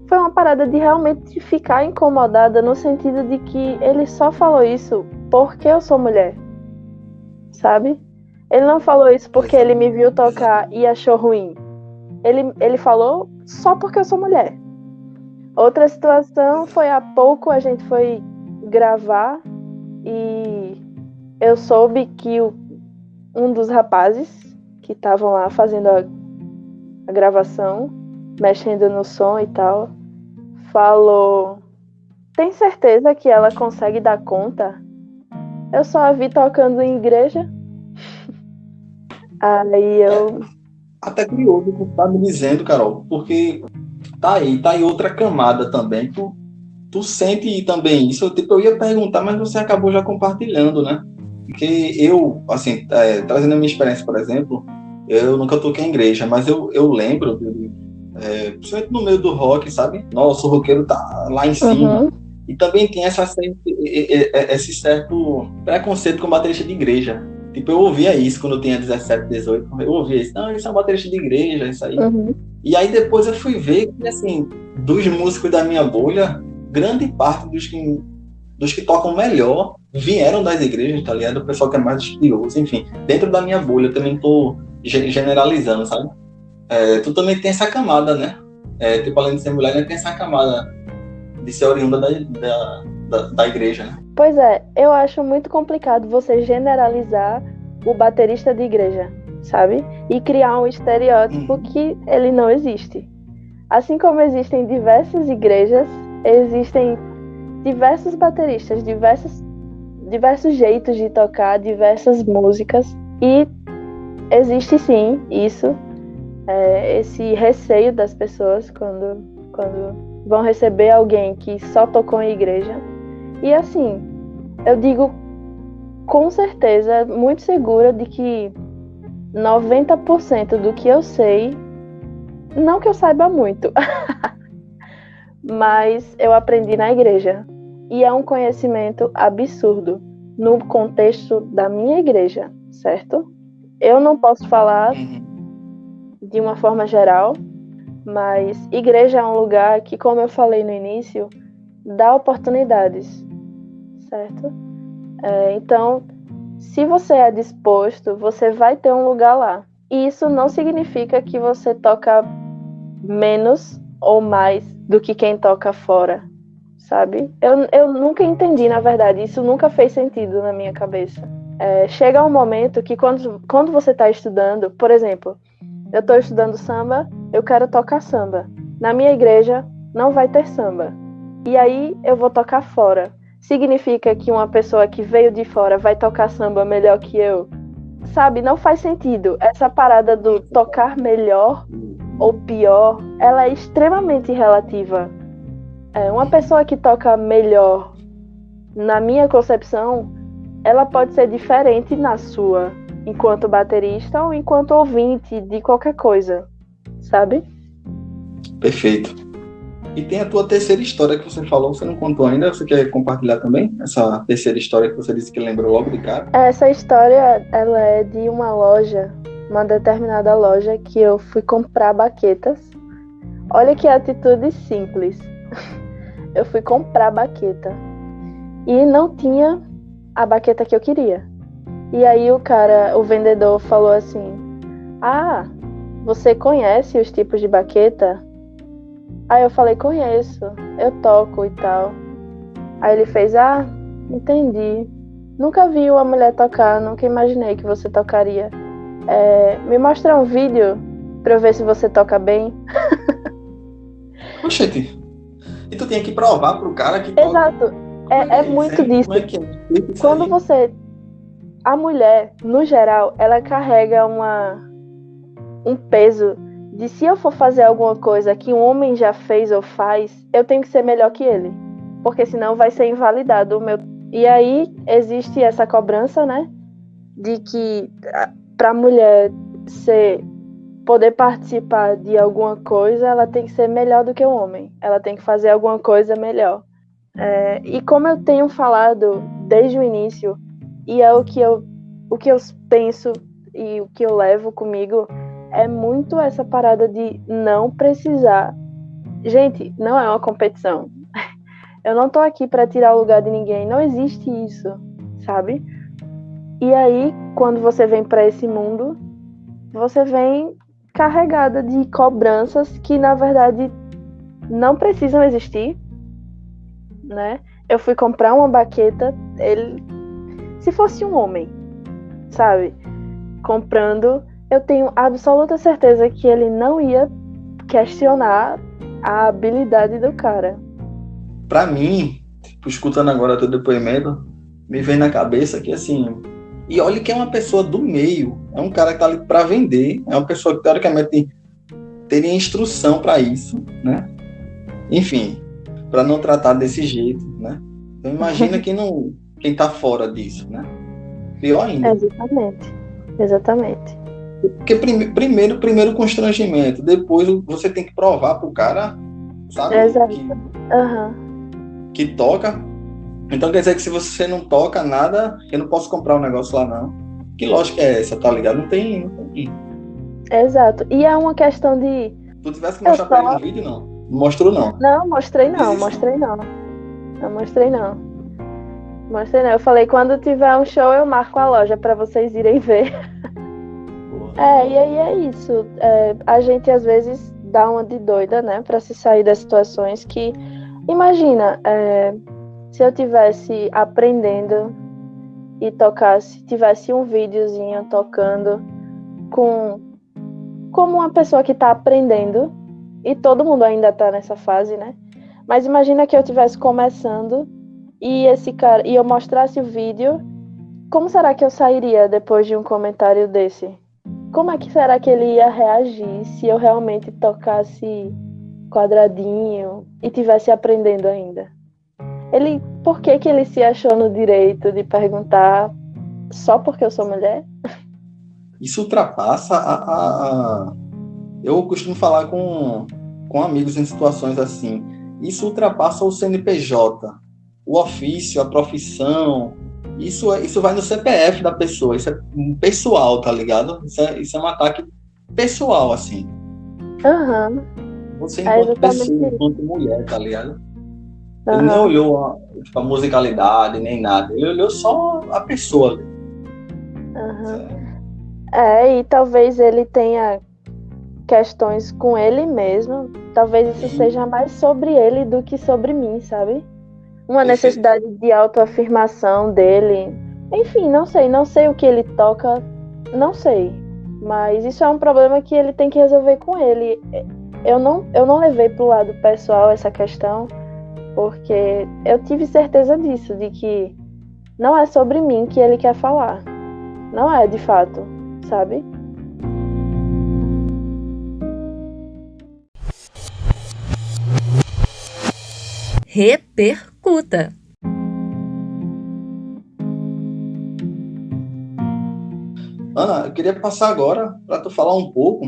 S1: Foi uma parada de realmente ficar incomodada no sentido de que ele só falou isso porque eu sou mulher. Sabe? Ele não falou isso porque ele me viu tocar e achou ruim. Ele falou só porque eu sou mulher. Outra situação foi há pouco a gente foi gravar e eu soube que um dos rapazes que estavam lá fazendo a gravação, mexendo no som e tal, falou: tem certeza que ela consegue dar conta? Eu só a vi tocando em igreja. Aí eu...
S2: Até curioso o que tu tá me dizendo, Carol, porque tá aí outra camada também. Tu sente também isso? Eu ia perguntar, mas você acabou já compartilhando, né? Porque eu, assim, trazendo a minha experiência, por exemplo, eu nunca toquei em igreja, mas eu lembro, principalmente no meio do rock, sabe? Nossa, o roqueiro tá lá em cima.
S1: Uhum.
S2: E também tem esse certo preconceito com baterista de igreja. Tipo, eu ouvia isso quando eu tinha 17, 18. Eu ouvia isso. Não, eles são bateristas de igreja, isso aí.
S1: Uhum.
S2: E aí depois eu fui ver que, assim, dos músicos da minha bolha, grande parte dos que tocam melhor vieram das igrejas, tá ligado? O pessoal que é mais estudioso, enfim. Dentro da minha bolha, eu também tô generalizando, sabe? Tu também tem essa camada, né? Tipo, além de ser mulher, né, tem essa camada de ser oriunda da igreja, né?
S1: Pois é, eu acho muito complicado você generalizar o baterista de igreja, sabe? E criar um estereótipo que ele não existe. Assim como existem diversas igrejas, existem diversos bateristas, diversos jeitos de tocar, diversas músicas, e existe sim isso, esse receio das pessoas quando vão receber alguém que só tocou em igreja. E assim, eu digo com certeza, muito segura de que 90% do que eu sei, não que eu saiba muito, mas eu aprendi na igreja. E é um conhecimento absurdo no contexto da minha igreja, certo? Eu não posso falar de uma forma geral, mas igreja é um lugar que, como eu falei no início, dá oportunidades, certo? Então, se você é disposto, você vai ter um lugar lá. E isso não significa que você toca menos ou mais do que quem toca fora, sabe? Eu nunca entendi, na verdade, isso nunca fez sentido na minha cabeça. Chega um momento que quando você está estudando, por exemplo, eu estou estudando samba, eu quero tocar samba. Na minha igreja não vai ter samba. E aí eu vou tocar fora. Significa que uma pessoa que veio de fora vai tocar samba melhor que eu? Sabe, não faz sentido. Essa parada do tocar melhor ou pior, ela é extremamente relativa. Uma pessoa que toca melhor, na minha concepção, ela pode ser diferente na sua, enquanto baterista ou enquanto ouvinte de qualquer coisa, sabe?
S2: Perfeito. E tem a tua terceira história que você falou, você não contou ainda, você quer compartilhar também? Essa terceira história que você disse que lembrou logo de cara?
S1: Essa história, ela é de uma loja, uma determinada loja que eu fui comprar baquetas. Olha que atitude simples. Eu fui comprar baqueta e não tinha a baqueta que eu queria. E aí o vendedor falou assim: "Ah, você conhece os tipos de baqueta?" Aí eu falei: "Conheço, eu toco e tal." Aí ele fez: "Ah, entendi. Nunca vi uma mulher tocar, nunca imaginei que você tocaria. Me mostra um vídeo pra eu ver se você toca bem."
S2: Oxente, e tu tinha que provar pro cara que toca.
S1: Exato, é muito disso.
S2: Como é que é? Isso
S1: Quando
S2: aí.
S1: você... A mulher, no geral, ela carrega um peso de se eu for fazer alguma coisa que um homem já fez ou faz, eu tenho que ser melhor que ele. Porque senão vai ser invalidado o meu. E aí existe essa cobrança, né? De que pra mulher poder participar de alguma coisa, ela tem que ser melhor do que o homem. Ela tem que fazer alguma coisa melhor. E como eu tenho falado desde o início, e é o que eu penso e o que eu levo comigo, é muito essa parada de não precisar. Gente, não é uma competição. Eu não tô aqui pra tirar o lugar de ninguém. Não existe isso, sabe? E aí, quando você vem pra esse mundo, você vem carregada de cobranças que, na verdade, não precisam existir, né? Eu fui comprar uma baqueta, se fosse um homem, sabe, comprando, eu tenho absoluta certeza que ele não ia questionar a habilidade do cara.
S2: Pra mim, tipo, escutando agora teu depoimento, me vem na cabeça que assim, e olha que é uma pessoa do meio, é um cara que tá ali pra vender, é uma pessoa que teoricamente teria instrução pra isso, né? Enfim, pra não tratar desse jeito, né? Então imagina quem tá fora disso, né? Pior ainda.
S1: Exatamente.
S2: Porque primeiro constrangimento, depois você tem que provar pro cara, sabe?
S1: Exato.
S2: Que toca. Então quer dizer que se você não toca nada, eu não posso comprar um negócio lá não. Que lógica é essa, tá ligado? Não tem.
S1: Exato. E é uma questão de...
S2: Tu tivesse que mostrar pra ele um vídeo, não? Não mostrou, não.
S1: Não, mostrei não. Eu falei, quando tiver um show, eu marco a loja pra vocês irem ver. E aí é isso. A gente às vezes dá uma de doida, né? Pra se sair das situações que... Imagina, se eu tivesse aprendendo e tivesse um videozinho tocando como uma pessoa que tá aprendendo, e todo mundo ainda tá nessa fase, né? Mas imagina que eu estivesse começando e eu mostrasse o vídeo, como será que eu sairia depois de um comentário desse? Como é que será que ele ia reagir se eu realmente tocasse quadradinho e tivesse aprendendo ainda? Por que ele se achou no direito de perguntar só porque eu sou mulher?
S2: Isso ultrapassa Eu costumo falar com amigos em situações assim. Isso ultrapassa o CNPJ, o ofício, a profissão. Isso vai no CPF da pessoa. Isso é pessoal, tá ligado? Isso é um ataque pessoal, assim. Você enquanto pessoa, enquanto mulher, tá ligado? Ele nem olhou a musicalidade, nem nada. Ele olhou só a pessoa.
S1: E talvez ele tenha questões com ele mesmo. Talvez isso seja mais sobre ele do que sobre mim, sabe? Uma necessidade de autoafirmação dele. Enfim, não sei o que ele toca, não sei. Mas isso é um problema que ele tem que resolver com ele. Eu não levei pro lado pessoal essa questão, porque eu tive certeza disso, de que não é sobre mim que ele quer falar. Não é, de fato, sabe?
S3: Repercuta.
S2: Ana, eu queria passar agora para tu falar um pouco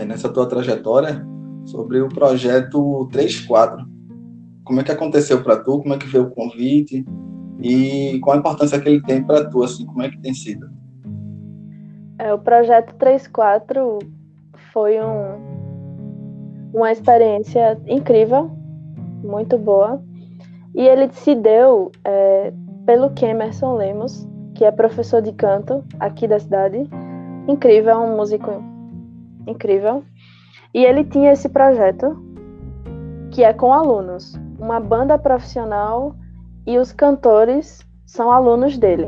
S2: nessa tua trajetória sobre o projeto 34. Como é que aconteceu para tu? Como é que veio o convite? E qual a importância que ele tem para tu? Assim, como é que tem sido?
S1: O projeto 34 foi uma experiência incrível, muito boa. E ele se deu pelo Kemerson Lemos, que é professor de canto aqui da cidade. Incrível, é um músico incrível. E ele tinha esse projeto, que é com alunos. Uma banda profissional e os cantores são alunos dele.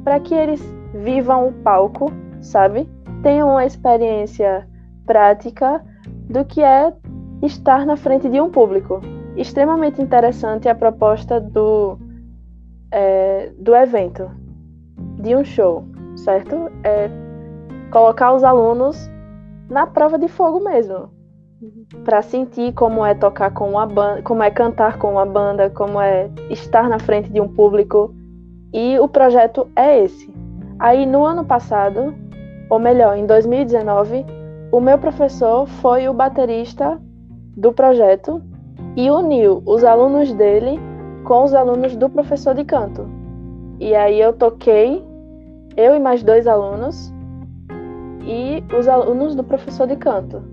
S1: Para que eles vivam o palco, sabe? Tenham uma experiência prática do que é estar na frente de um público. Extremamente interessante a proposta do evento, de um show, certo? Colocar os alunos na prova de fogo mesmo, para sentir como é tocar com uma banda, como é cantar com uma banda, como é estar na frente de um público. E o projeto é esse. Aí no ano passado, ou melhor, em 2019, o meu professor foi o baterista do projeto e uniu os alunos dele com os alunos do professor de canto. E aí eu toquei, eu e mais 2 alunos, e os alunos do professor de canto.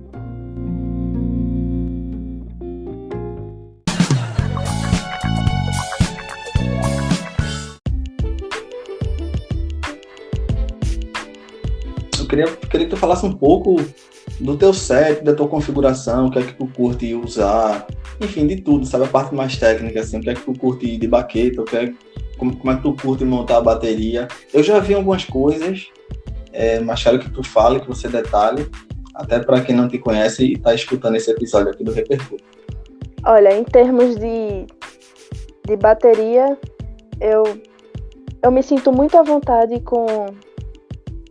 S2: Eu queria que tu falasse um pouco do teu set, da tua configuração, o que é que tu curte usar, enfim, de tudo, sabe? A parte mais técnica, assim, o que é que tu curte de baqueta, como é que tu curte montar a bateria. Eu já vi algumas coisas, mas quero que tu fale, que você detalhe, até para quem não te conhece e está escutando esse episódio aqui do Repercuta.
S1: Olha, em termos de bateria, eu me sinto muito à vontade com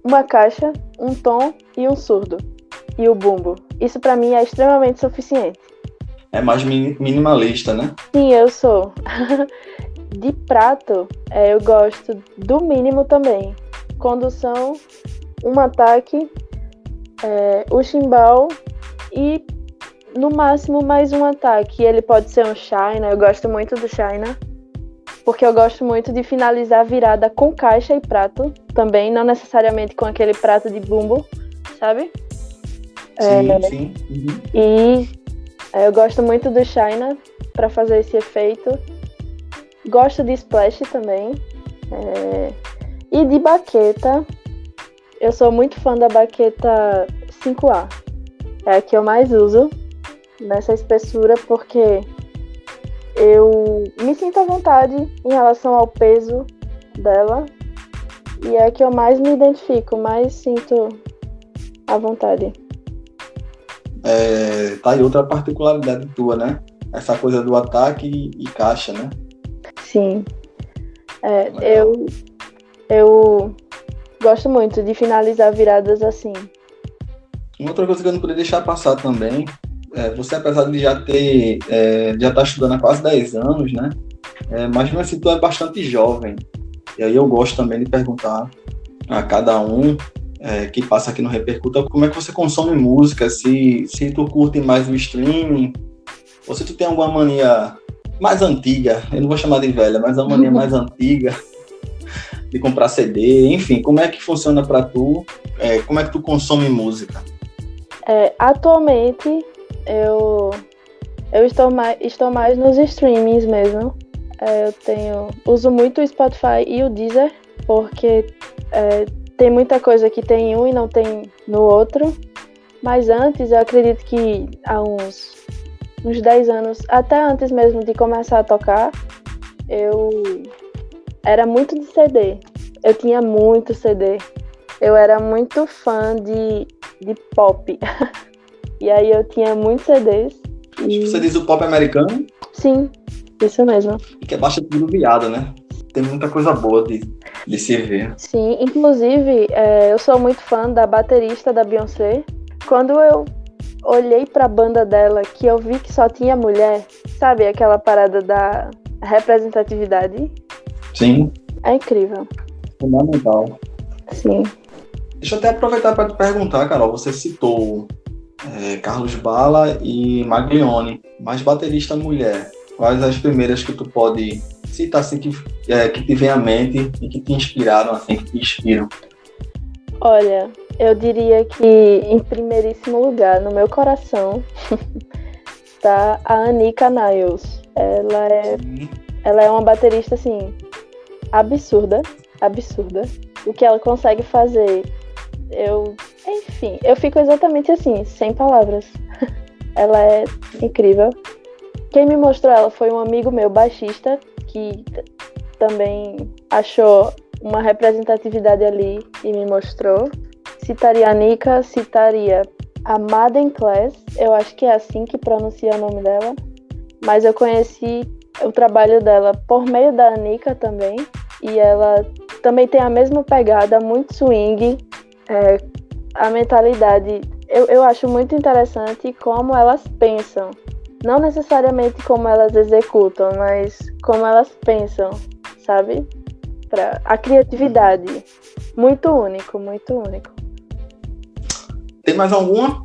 S1: uma caixa, um tom e um surdo, e o bumbo. Isso para mim é extremamente suficiente.
S2: É mais minimalista, né?
S1: Sim, eu sou. De prato, eu gosto do mínimo também. Condução, um ataque, o chimbal e, no máximo, mais um ataque. Ele pode ser um China, eu gosto muito do China, porque eu gosto muito de finalizar a virada com caixa e prato também, não necessariamente com aquele prato de bumbo, sabe?
S2: Sim. Uhum.
S1: E eu gosto muito do China para fazer esse efeito. Gosto de splash também. E de baqueta, eu sou muito fã da baqueta 5A. É a que eu mais uso nessa espessura, porque eu me sinto à vontade em relação ao peso dela. E é a que eu mais me identifico, mais sinto à vontade.
S2: Tá aí outra particularidade tua, né? Essa coisa do ataque e caixa, né?
S1: Sim. Eu gosto muito de finalizar viradas assim.
S2: Uma outra coisa que eu não poderia deixar passar também, você, apesar de já estar estudando há quase 10 anos, né? Mas mesmo assim tu é bastante jovem. E aí eu gosto também de perguntar a cada um que passa aqui no Repercuta como é que você consome música, se tu curte mais o streaming, ou se tu tem alguma mania mais antiga, eu não vou chamar de velha, mas uma mania mais antiga de comprar CD, enfim, como é que funciona pra tu, como é que tu consome música?
S1: Atualmente eu estou mais nos streamings mesmo. Uso muito o Spotify e o Deezer, porque tem muita coisa que tem em um e não tem no outro. Mas antes, eu acredito que há uns 10 anos, até antes mesmo de começar a tocar, eu era muito de CD. Eu tinha muito CD. Eu era muito fã de pop. E aí eu tinha muitos CDs.
S2: Você diz o pop americano?
S1: Sim, isso mesmo.
S2: Que é bastante viado, né? Tem muita coisa boa de se ver.
S1: Sim, inclusive, eu sou muito fã da baterista da Beyoncé. Quando eu olhei pra banda dela, que eu vi que só tinha mulher, sabe? Aquela parada da representatividade.
S2: Sim.
S1: É incrível.
S2: Fundamental.
S1: Sim.
S2: Deixa eu até aproveitar para te perguntar, Carol. Você citou Carlos Bala e Maglione, mas baterista mulher. Quais as primeiras que tu pode citar assim, que te vem à mente e que te inspiraram, assim, que te inspiram?
S1: Olha, eu diria que em primeiríssimo lugar, no meu coração, citar a Anika Niles. Ela é uma baterista, assim, absurda. O que ela consegue fazer, enfim, eu fico exatamente assim, sem palavras. Ela é incrível. Quem me mostrou ela foi um amigo meu, baixista, que também achou uma representatividade ali e me mostrou. Citaria a Nika, citaria a Madden Class, eu acho que é assim que pronuncia o nome dela, mas eu conheci o trabalho dela por meio da Nika também, e ela também tem a mesma pegada, muito swing, a mentalidade, eu acho muito interessante como elas pensam, não necessariamente como elas executam, mas como elas pensam, sabe? A criatividade, muito único.
S2: Tem mais alguma?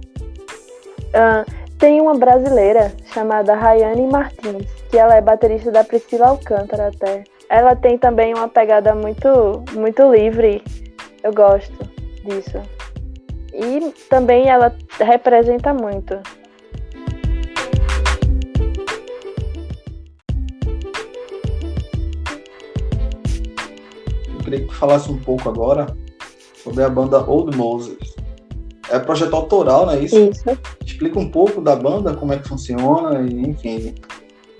S1: Tem uma brasileira chamada Rayane Martins, que ela é baterista da Priscila Alcântara até. Ela tem também uma pegada muito, muito livre, eu gosto disso. E também ela representa muito.
S2: Eu queria que tu falasse um pouco agora sobre a banda Old Moses. É projeto autoral, não é isso?
S1: Isso.
S2: Explica um pouco da banda, como é que funciona, e, enfim,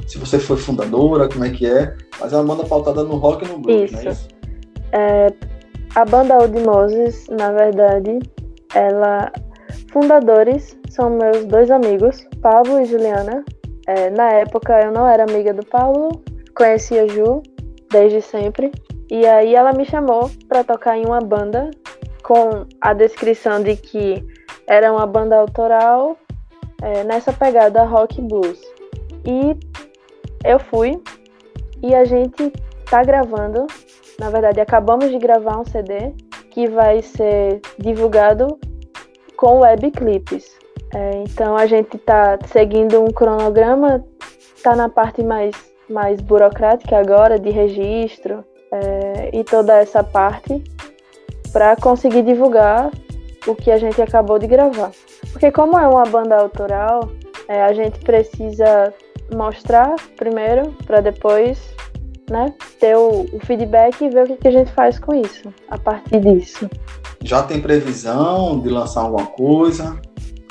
S2: se você foi fundadora, como é que é. Mas é uma banda pautada no rock e no blues, não é isso?
S1: A banda Old Moses, na verdade, fundadores são meus dois amigos, Pablo e Juliana. Na época eu não era amiga do Pablo, conhecia a Ju desde sempre. E aí ela me chamou para tocar em uma banda com a descrição de que era uma banda autoral nessa pegada rock blues. E eu fui e a gente tá gravando, na verdade acabamos de gravar um CD que vai ser divulgado com webclips. Então a gente tá seguindo um cronograma, tá na parte mais burocrática agora, de registro e toda essa parte, para conseguir divulgar o que a gente acabou de gravar. Porque como é uma banda autoral, a gente precisa mostrar primeiro, para depois, né, ter o feedback e ver o que a gente faz com isso, a partir disso.
S2: Já tem previsão de lançar alguma coisa?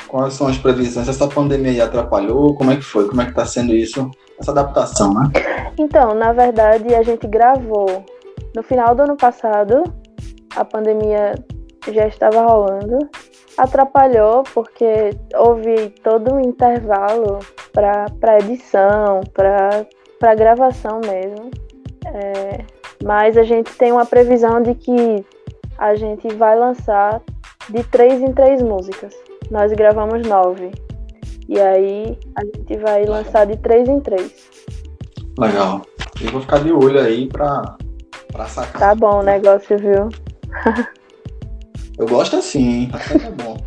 S2: Quais são as previsões? Essa pandemia aí atrapalhou? Como é que foi? Como é que está sendo isso? Essa adaptação, né?
S1: Então, na verdade, a gente gravou no final do ano passado. A pandemia já estava rolando. Atrapalhou porque houve todo um intervalo para edição, para gravação mesmo. Mas a gente tem uma previsão de que a gente vai lançar de 3 em 3 músicas. Nós gravamos 9. E aí a gente vai lançar de 3 em 3.
S2: Legal. Eu vou ficar de olho aí pra sacar.
S1: Tá bom o negócio, viu?
S2: Eu gosto assim, hein? Até tá bom.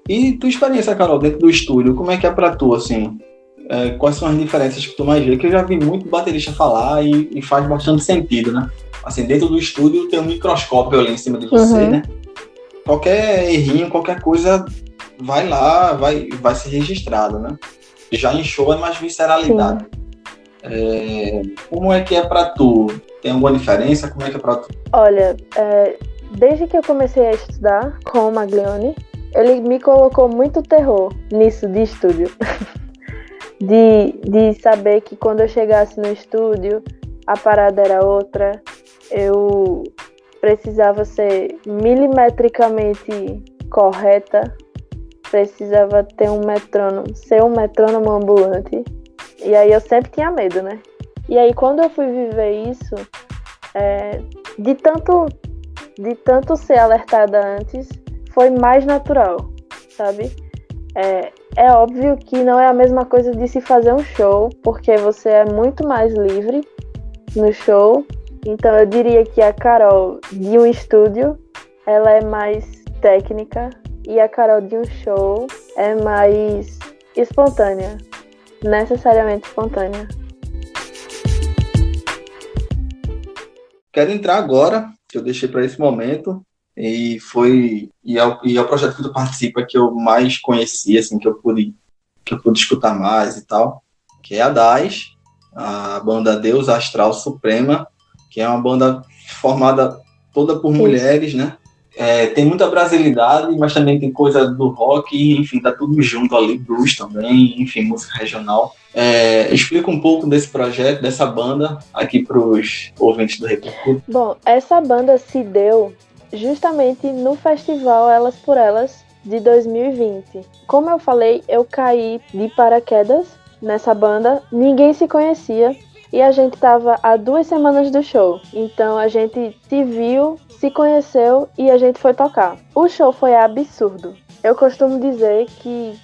S2: E tua experiência, Carol, dentro do estúdio, como é que é pra tu, assim? Quais são as diferenças que tu mais vê? Que eu já vi muito baterista falar e faz bastante sentido, né? Assim, dentro do estúdio tem um microscópio ali em cima de você, né? Qualquer errinho, qualquer coisa vai lá, vai ser registrado, né? Já em show é mais visceralidade. Como é que é pra tu? Tem alguma diferença? Como é que é pra tu?
S1: Olha, desde que eu comecei a estudar com o Maglione, ele me colocou muito terror nisso de estúdio. de saber que quando eu chegasse no estúdio, a parada era outra. Eu precisava ser milimetricamente correta, precisava ter ser um metrônomo ambulante. E aí eu sempre tinha medo, né? E aí quando eu fui viver isso, de tanto ser alertada antes, foi mais natural, sabe? É óbvio que não é a mesma coisa de se fazer um show, porque você é muito mais livre no show. Então eu diria que a Carol de um estúdio, ela é mais técnica, e a Carol de um show é mais espontânea, necessariamente espontânea.
S2: Quero entrar agora, que eu deixei para esse momento, e é o projeto que tu participa que eu mais conheci, assim, que que eu pude escutar mais e tal, que é a DAS, a banda Deus Astral Suprema, que é uma banda formada toda por mulheres, né? Tem muita brasilidade, mas também tem coisa do rock, enfim, tá tudo junto ali, blues também, enfim, música regional. Explica um pouco desse projeto, dessa banda, aqui para os ouvintes do Repercuto.
S1: Bom, essa banda se deu justamente no festival Elas por Elas de 2020. Como eu falei, eu caí de paraquedas nessa banda, ninguém se conhecia e a gente tava há 2 semanas do show. Então a gente se viu, se conheceu e a gente foi tocar. O show foi absurdo. Eu costumo dizer que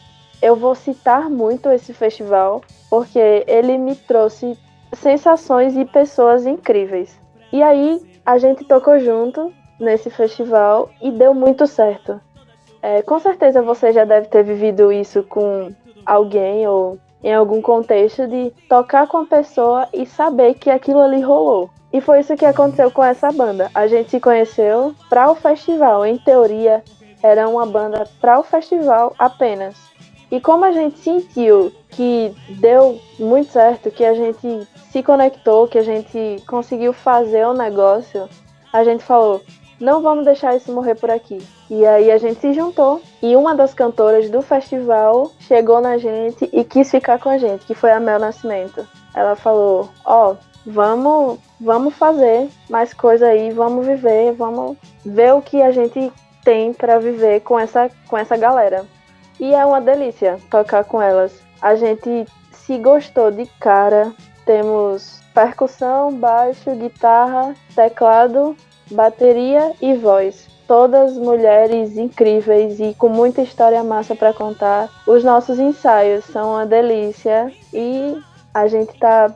S1: eu vou citar muito esse festival porque ele me trouxe sensações e pessoas incríveis. E aí a gente tocou junto nesse festival e deu muito certo. Com certeza você já deve ter vivido isso com alguém ou em algum contexto de tocar com a pessoa e saber que aquilo ali rolou. E foi isso que aconteceu com essa banda. A gente se conheceu para o festival. Em teoria, era uma banda para o festival apenas. E como a gente sentiu que deu muito certo, que a gente se conectou, que a gente conseguiu fazer o negócio, a gente falou, não vamos deixar isso morrer por aqui. E aí a gente se juntou e uma das cantoras do festival chegou na gente e quis ficar com a gente, que foi a Mel Nascimento. Ela falou, vamos fazer mais coisa aí, vamos viver, vamos ver o que a gente tem para viver com essa galera. E é uma delícia tocar com elas. A gente se gostou de cara, temos percussão, baixo, guitarra, teclado, bateria e voz. Todas mulheres incríveis e com muita história massa para contar. Os nossos ensaios são uma delícia e a gente está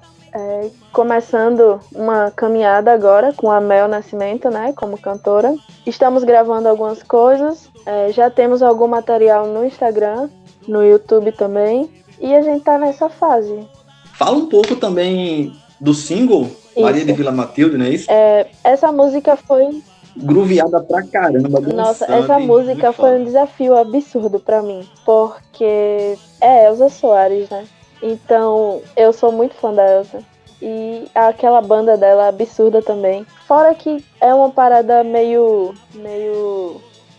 S1: começando uma caminhada agora com a Mel Nascimento, né, como cantora. Estamos gravando algumas coisas, já temos algum material no Instagram, no YouTube também, e a gente está nessa fase.
S2: Fala um pouco também do single, isso. Maria de Vila Matilde, não é isso?
S1: Essa música foi...
S2: Grooveada pra caramba.
S1: Nossa, essa música foi um desafio absurdo pra mim, porque é Elza Soares, né? Então, eu sou muito fã da Elza. E aquela banda dela é absurda também. Fora que é uma parada meio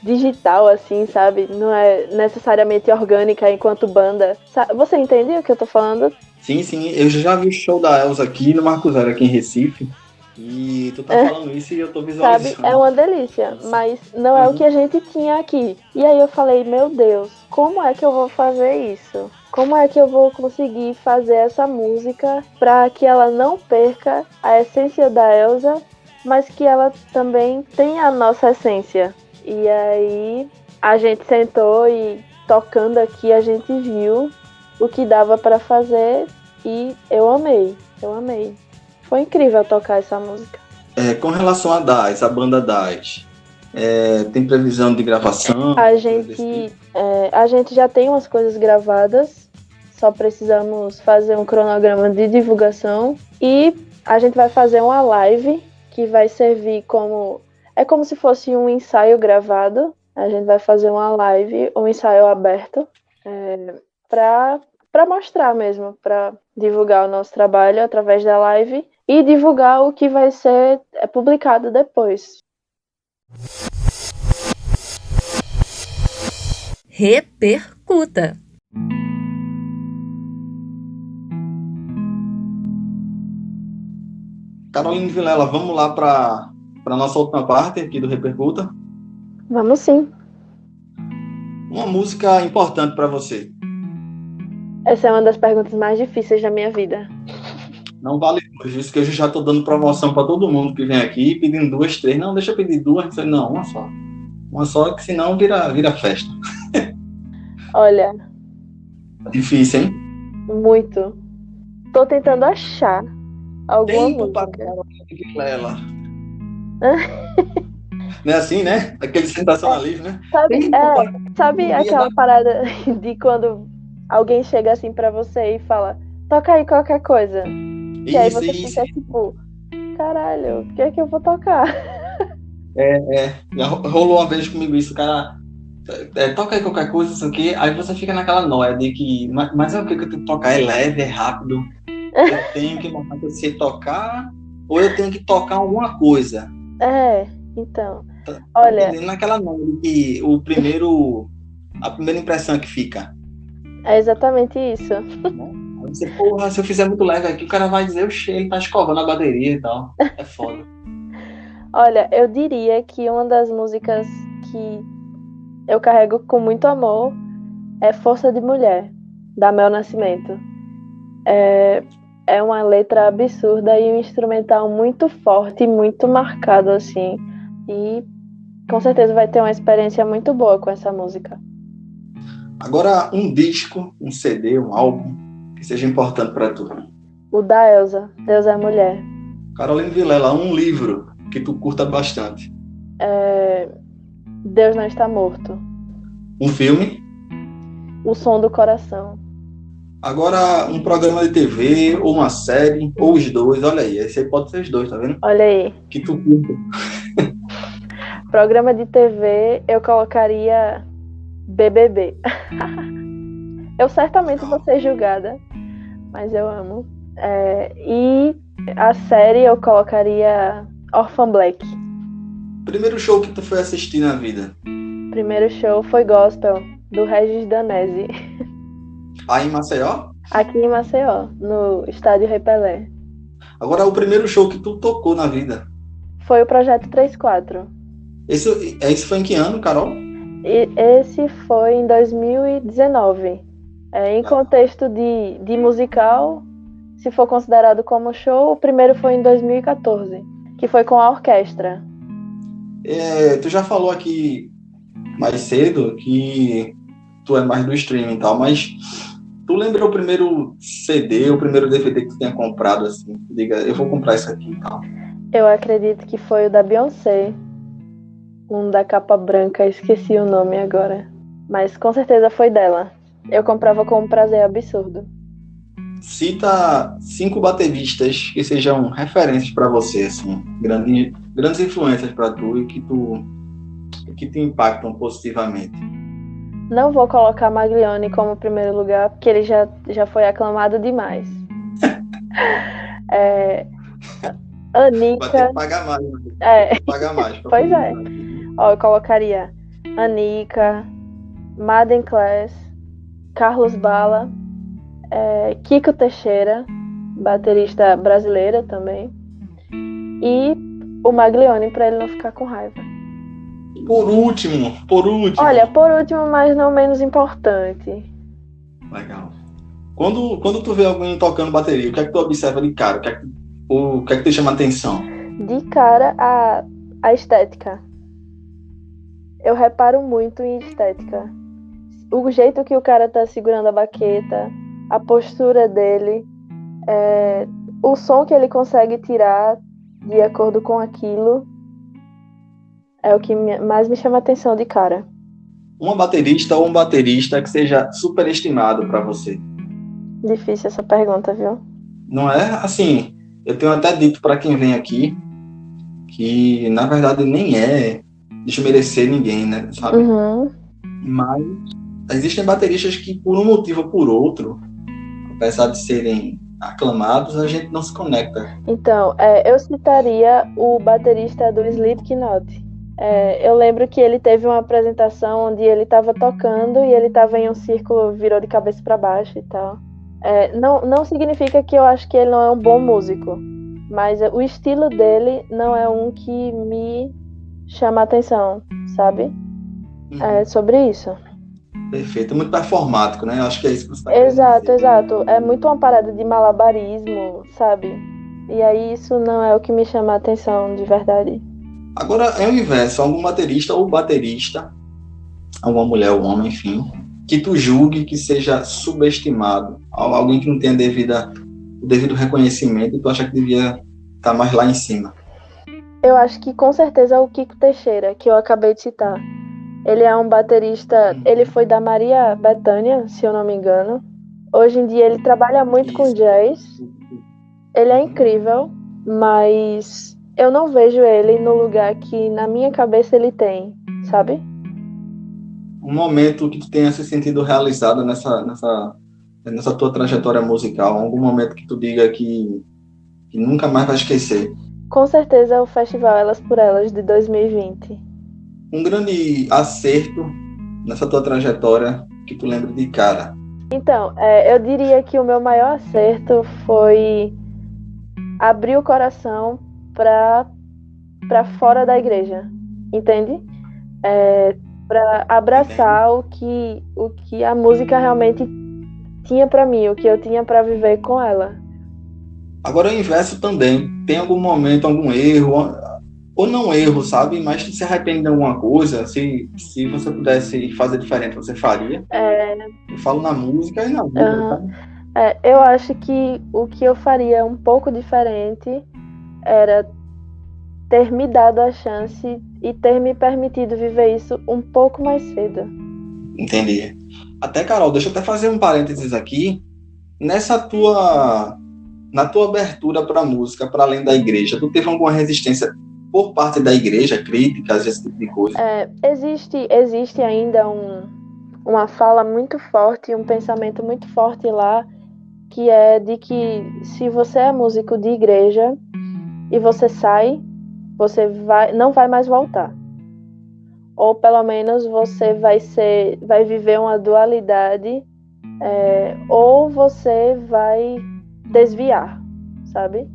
S1: digital, assim, sabe? Não é necessariamente orgânica enquanto banda. Você entende o que eu tô falando?
S2: Sim, eu já vi o show da Elza aqui no Marco Zero, aqui em Recife. E tu tá falando isso e eu tô visualizando.
S1: Sabe, é uma delícia, mas não é o que a gente tinha aqui. E aí eu falei, meu Deus, como é que eu vou fazer isso? Como é que eu vou conseguir fazer essa música para que ela não perca a essência da Elza, mas que ela também tenha a nossa essência? E aí a gente sentou e tocando aqui a gente viu o que dava para fazer e eu amei. Foi incrível tocar essa música.
S2: Com relação a DAS, a banda DAS, tem previsão de gravação?
S1: A gente já tem umas coisas gravadas, só precisamos fazer um cronograma de divulgação e a gente vai fazer uma live que vai servir como... É como se fosse um ensaio gravado. A gente vai fazer uma live, um ensaio aberto, para mostrar mesmo, para divulgar o nosso trabalho através da live e divulgar o que vai ser publicado depois.
S3: Repercuta.
S2: Caroline Vilela, vamos lá para a nossa última parte aqui do Repercuta?
S1: Vamos sim.
S2: Uma música importante para você?
S1: Essa é uma das perguntas mais difíceis da minha vida.
S2: Não vale duas, isso que eu já estou dando promoção para todo mundo que vem aqui, pedindo 2, 3. Não, deixa eu pedir 2. Não, uma só. Uma só, que senão vira festa.
S1: Olha...
S2: Difícil, hein?
S1: Muito. Tô tentando achar alguma música.
S2: Vilela. Não é assim, né? Aquele sensacionalismo, né?
S1: Sabe aquela parada de quando alguém chega assim pra você e fala, toca aí qualquer coisa. E aí você fica tipo, caralho, o que é que eu vou tocar?
S2: Já rolou uma vez comigo isso, o cara toca aí qualquer coisa, isso aqui, aí você fica naquela noia de que, mas é o que eu tenho que tocar? É leve, é rápido, eu tenho que mostrar que eu sei tocar, ou eu tenho que tocar alguma coisa?
S1: Então,
S2: Tá
S1: olha,
S2: entendendo? Naquela noia de que a primeira impressão que fica.
S1: é exatamente isso.
S2: Aí você, porra, se eu fizer muito leve aqui, o cara vai dizer, oxe, ele tá escovando a bateria e tal. É foda.
S1: Olha, eu diria que uma das músicas que eu carrego com muito amor é Força de Mulher, da Mel Nascimento. É uma letra absurda e um instrumental muito forte, muito marcado, assim. E com certeza vai ter uma experiência muito boa com essa música.
S2: Agora, um disco, um CD, um álbum, que seja importante pra tu.
S1: O da Elza, Deus é Mulher.
S2: Carolina Vilela, um livro que tu curta bastante.
S1: Deus Não Está Morto.
S2: Um filme.
S1: O Som do Coração.
S2: Agora, um programa de TV, ou uma série, ou os dois. Olha aí, esse aí pode ser os dois, tá vendo?
S1: Olha aí.
S2: Que tu curta.
S1: Programa de TV, eu colocaria BBB. Eu certamente vou ser julgada, mas eu amo. E a série eu colocaria Orphan Black.
S2: Primeiro show que tu foi assistir na vida?
S1: Primeiro show foi gospel, do Regis Danese.
S2: Aí em Maceió?
S1: Aqui em Maceió, no Estádio Rei Pelé.
S2: Agora, o primeiro show que tu tocou na vida?
S1: Foi o Projeto 34.
S2: Esse foi em que ano, Carol?
S1: E esse foi em 2019. Em contexto de musical, se for considerado como show, o primeiro foi em 2014, que foi com a orquestra.
S2: Tu já falou aqui mais cedo que tu é mais do streaming e tal, mas tu lembra o primeiro CD, o primeiro DVD que tu tenha comprado, assim? Diga, eu vou comprar isso aqui e tal.
S1: Eu acredito que foi o da Beyoncé. Um da capa branca, esqueci o nome agora. Mas com certeza foi dela. Eu comprava com um prazer absurdo.
S2: Cita 5 bateristas que sejam referências pra você, assim, grandes influências pra tu e que te impactam positivamente.
S1: Não vou colocar Maglione como primeiro lugar, porque ele já foi aclamado demais. Anica.
S2: Vai ter que pagar mais, né? Vai ter que pagar mais.
S1: Pois é. Ó, eu colocaria Anica, Madden Class, Carlos Bala, Kiko Teixeira, baterista brasileira também, e o Maglione, pra ele não ficar com raiva.
S2: Por último.
S1: Olha, por último, mas não menos importante.
S2: Legal. Quando tu vê alguém tocando bateria, o que é que tu observa de cara? O que é que te chama a atenção?
S1: De cara, a estética. Eu reparo muito em estética. O jeito que o cara tá segurando a baqueta, a postura dele, o som que ele consegue tirar de acordo com aquilo, é o que mais me chama a atenção de cara.
S2: Uma baterista ou um baterista que seja superestimado pra você?
S1: Difícil essa pergunta, viu?
S2: Não é? Assim, eu tenho até dito pra quem vem aqui que, na verdade, nem é desmerecer ninguém, né? Sabe?
S1: Uhum.
S2: Mas existem bateristas que, por um motivo ou por outro, apesar de serem aclamados, a gente não se conecta.
S1: Então, eu citaria o baterista do Slipknot. Eu lembro que ele teve uma apresentação onde ele estava tocando e ele estava em um círculo, virou de cabeça para baixo e tal. Não significa que eu acho que ele não é um bom músico, mas o estilo dele não é um que me chama a atenção, sabe? É sobre isso.
S2: Perfeito, é muito performático, né? Eu acho que é isso que você está
S1: Exato. É muito uma parada de malabarismo, sabe? E aí isso não é o que me chama a atenção de verdade.
S2: Agora, é o inverso, algum baterista ou baterista, alguma mulher ou homem, enfim, que tu julgue que seja subestimado, alguém que não tenha o devido reconhecimento e tu acha que devia estar mais lá em cima.
S1: Eu acho que com certeza é o Kiko Teixeira, que eu acabei de citar. Ele é um baterista, ele foi da Maria Bethânia, se eu não me engano. Hoje em dia ele trabalha muito com jazz. Ele é incrível, mas eu não vejo ele no lugar que na minha cabeça ele tem, sabe?
S2: um momento que tu tenha se sentido realizada nessa tua trajetória musical, algum momento que tu diga que nunca mais vai esquecer.
S1: Com certeza é o Festival Elas por Elas de 2020.
S2: Um grande acerto nessa tua trajetória que tu lembra de cara.
S1: Então, eu diria que o meu maior acerto foi abrir o coração para fora da igreja, entende? Para abraçar o que a música realmente tinha para mim, o que eu tinha para viver com ela.
S2: Agora o inverso também. Tem algum momento, algum erro, ou não erro, sabe? Mas tu se arrepende de alguma coisa, se você pudesse fazer diferente, você faria? Eu falo na música e na vida. Tá?
S1: Eu acho que o que eu faria um pouco diferente era ter me dado a chance e ter me permitido viver isso um pouco mais cedo.
S2: Entendi. Até, Carol, deixa eu até fazer um parênteses aqui. Na tua abertura para a música, para além da igreja, tu teve alguma resistência por parte da igreja, críticas, esse tipo de coisa?
S1: Existe ainda uma fala muito forte, um pensamento muito forte lá, que é de que se você é músico de igreja e você sai, você não vai mais voltar. Ou pelo menos você vai viver uma dualidade, ou você vai desviar, sabe?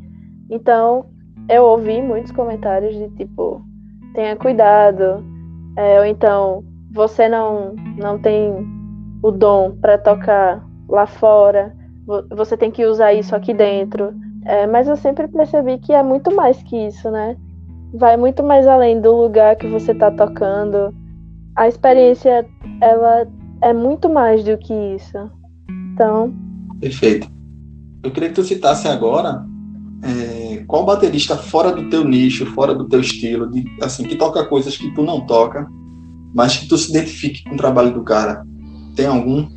S1: Então, eu ouvi muitos comentários de tipo, tenha cuidado, ou então, você não tem o dom para tocar lá fora, você tem que usar isso aqui dentro. Mas eu sempre percebi que é muito mais que isso, né? Vai muito mais além do lugar que você está tocando. A experiência, ela é muito mais do que isso. Então...
S2: Perfeito. Eu queria que tu citasse agora qual baterista fora do teu nicho, fora do teu estilo, assim, que toca coisas que tu não toca, mas que tu se identifique com o trabalho do cara. Tem algum?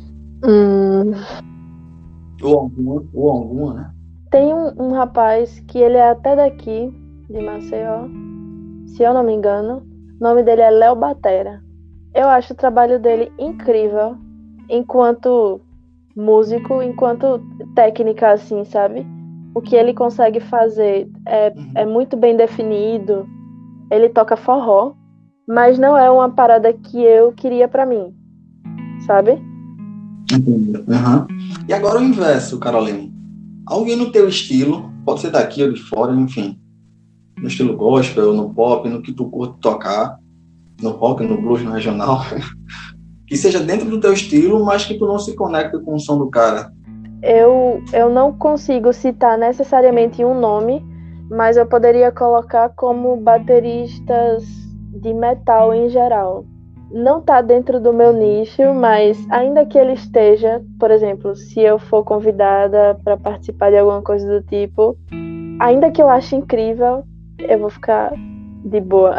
S2: Ou alguma, né?
S1: Tem um rapaz que ele é até daqui, de Maceió, se eu não me engano. O nome dele é Léo Batera. Eu acho o trabalho dele incrível, enquanto músico, enquanto técnica, assim, sabe? O que ele consegue fazer é muito bem definido. Ele toca forró, mas não é uma parada que eu queria pra mim, sabe?
S2: Uhum. E agora o inverso, Caroline. Alguém no teu estilo, pode ser daqui ou de fora, enfim, no estilo gospel, no pop, no que tu curte tocar, no rock, no blues, no regional, que seja dentro do teu estilo, mas que tu não se conecte com o som do cara.
S1: Eu não consigo citar necessariamente um nome, mas eu poderia colocar como bateristas de metal em geral. Não tá dentro do meu nicho, mas ainda que ele esteja, por exemplo, se eu for convidada para participar de alguma coisa do tipo, ainda que eu ache incrível, eu vou ficar de boa.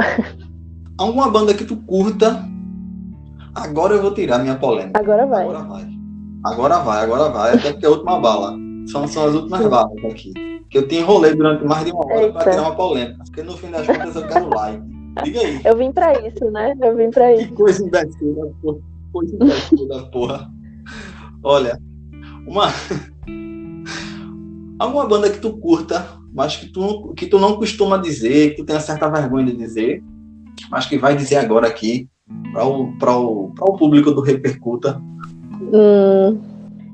S2: Alguma banda que tu curta? Agora eu vou tirar minha polêmica.
S1: Agora vai,
S2: até porque é a última bala. São as últimas balas aqui. Que eu te enrolei durante mais de uma hora para tirar uma polêmica. Porque no fim das contas eu quero like. Diga aí.
S1: Eu vim pra isso, né?
S2: Que coisa imbecil da porra. Olha, alguma banda que tu curta, mas que tu não costuma dizer, que tu tem uma certa vergonha de dizer, mas que vai dizer agora aqui para o público do Repercuta.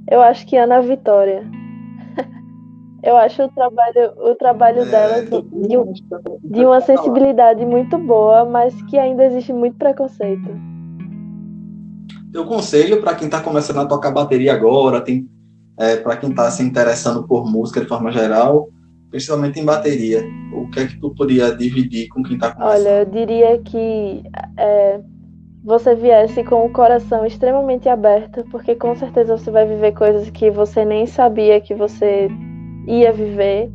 S1: Eu acho que Ana Vitória. Eu acho o trabalho dela de uma sensibilidade muito boa, mas que ainda existe muito preconceito.
S2: Teu conselho para quem está começando a tocar bateria agora, para quem está se interessando por música de forma geral, principalmente em bateria, o que é que tu poderia dividir com quem está começando?
S1: Olha, eu diria que você viesse com o coração extremamente aberto, porque com certeza você vai viver coisas que você nem sabia que você ia viver,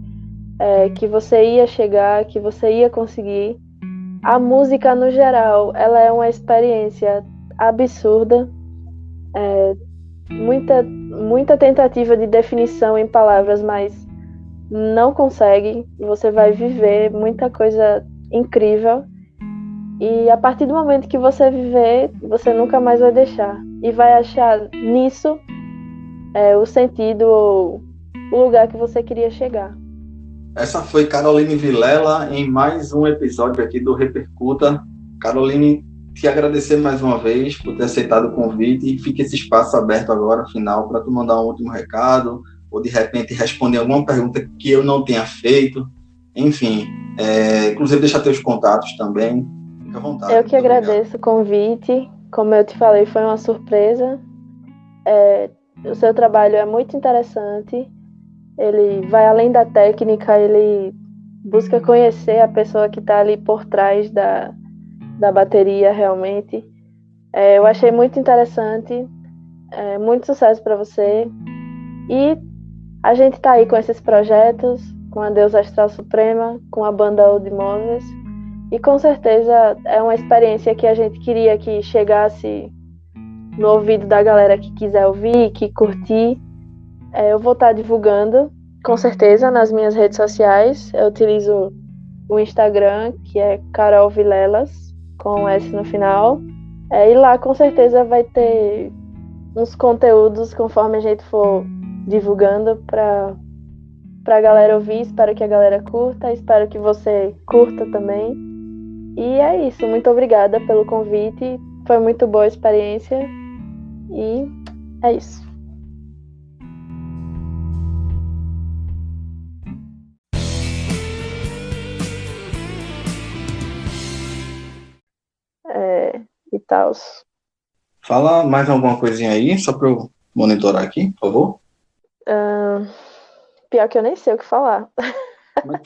S1: que você ia chegar, que você ia conseguir. A música, no geral, ela é uma experiência absurda. Muita tentativa de definição em palavras, mas não consegue. Você vai viver muita coisa incrível. E a partir do momento que você viver, você nunca mais vai deixar. E vai achar nisso o sentido, o lugar que você queria chegar.
S2: Essa foi Caroline Vilela em mais um episódio aqui do Repercuta. Caroline, te agradecer mais uma vez por ter aceitado o convite e fica esse espaço aberto agora, final, para tu mandar um último recado ou de repente responder alguma pergunta que eu não tenha feito. Enfim, inclusive deixar teus contatos também. Fica à vontade.
S1: Eu que agradeço o convite. Como eu te falei, foi uma surpresa. O seu trabalho é muito interessante. Ele vai além da técnica, ele busca conhecer a pessoa que está ali por trás da bateria realmente. Eu achei muito interessante. Muito sucesso para você. E a gente está aí com esses projetos, com a Deusa Astral Suprema, com a banda Old Moses. E com certeza é uma experiência que a gente queria que chegasse no ouvido da galera que quiser ouvir, que curtir. Eu vou estar divulgando, com certeza, nas minhas redes sociais. Eu utilizo o Instagram, que é Carol Vilelas, com S no final. E lá, com certeza, vai ter uns conteúdos conforme a gente for divulgando para a galera ouvir. Espero que a galera curta, espero que você curta também. E é isso, muito obrigada pelo convite. Foi muito boa a experiência. E é isso. E tal.
S2: Fala mais alguma coisinha aí, só para eu monitorar aqui, por favor.
S1: Pior que eu nem sei o que falar.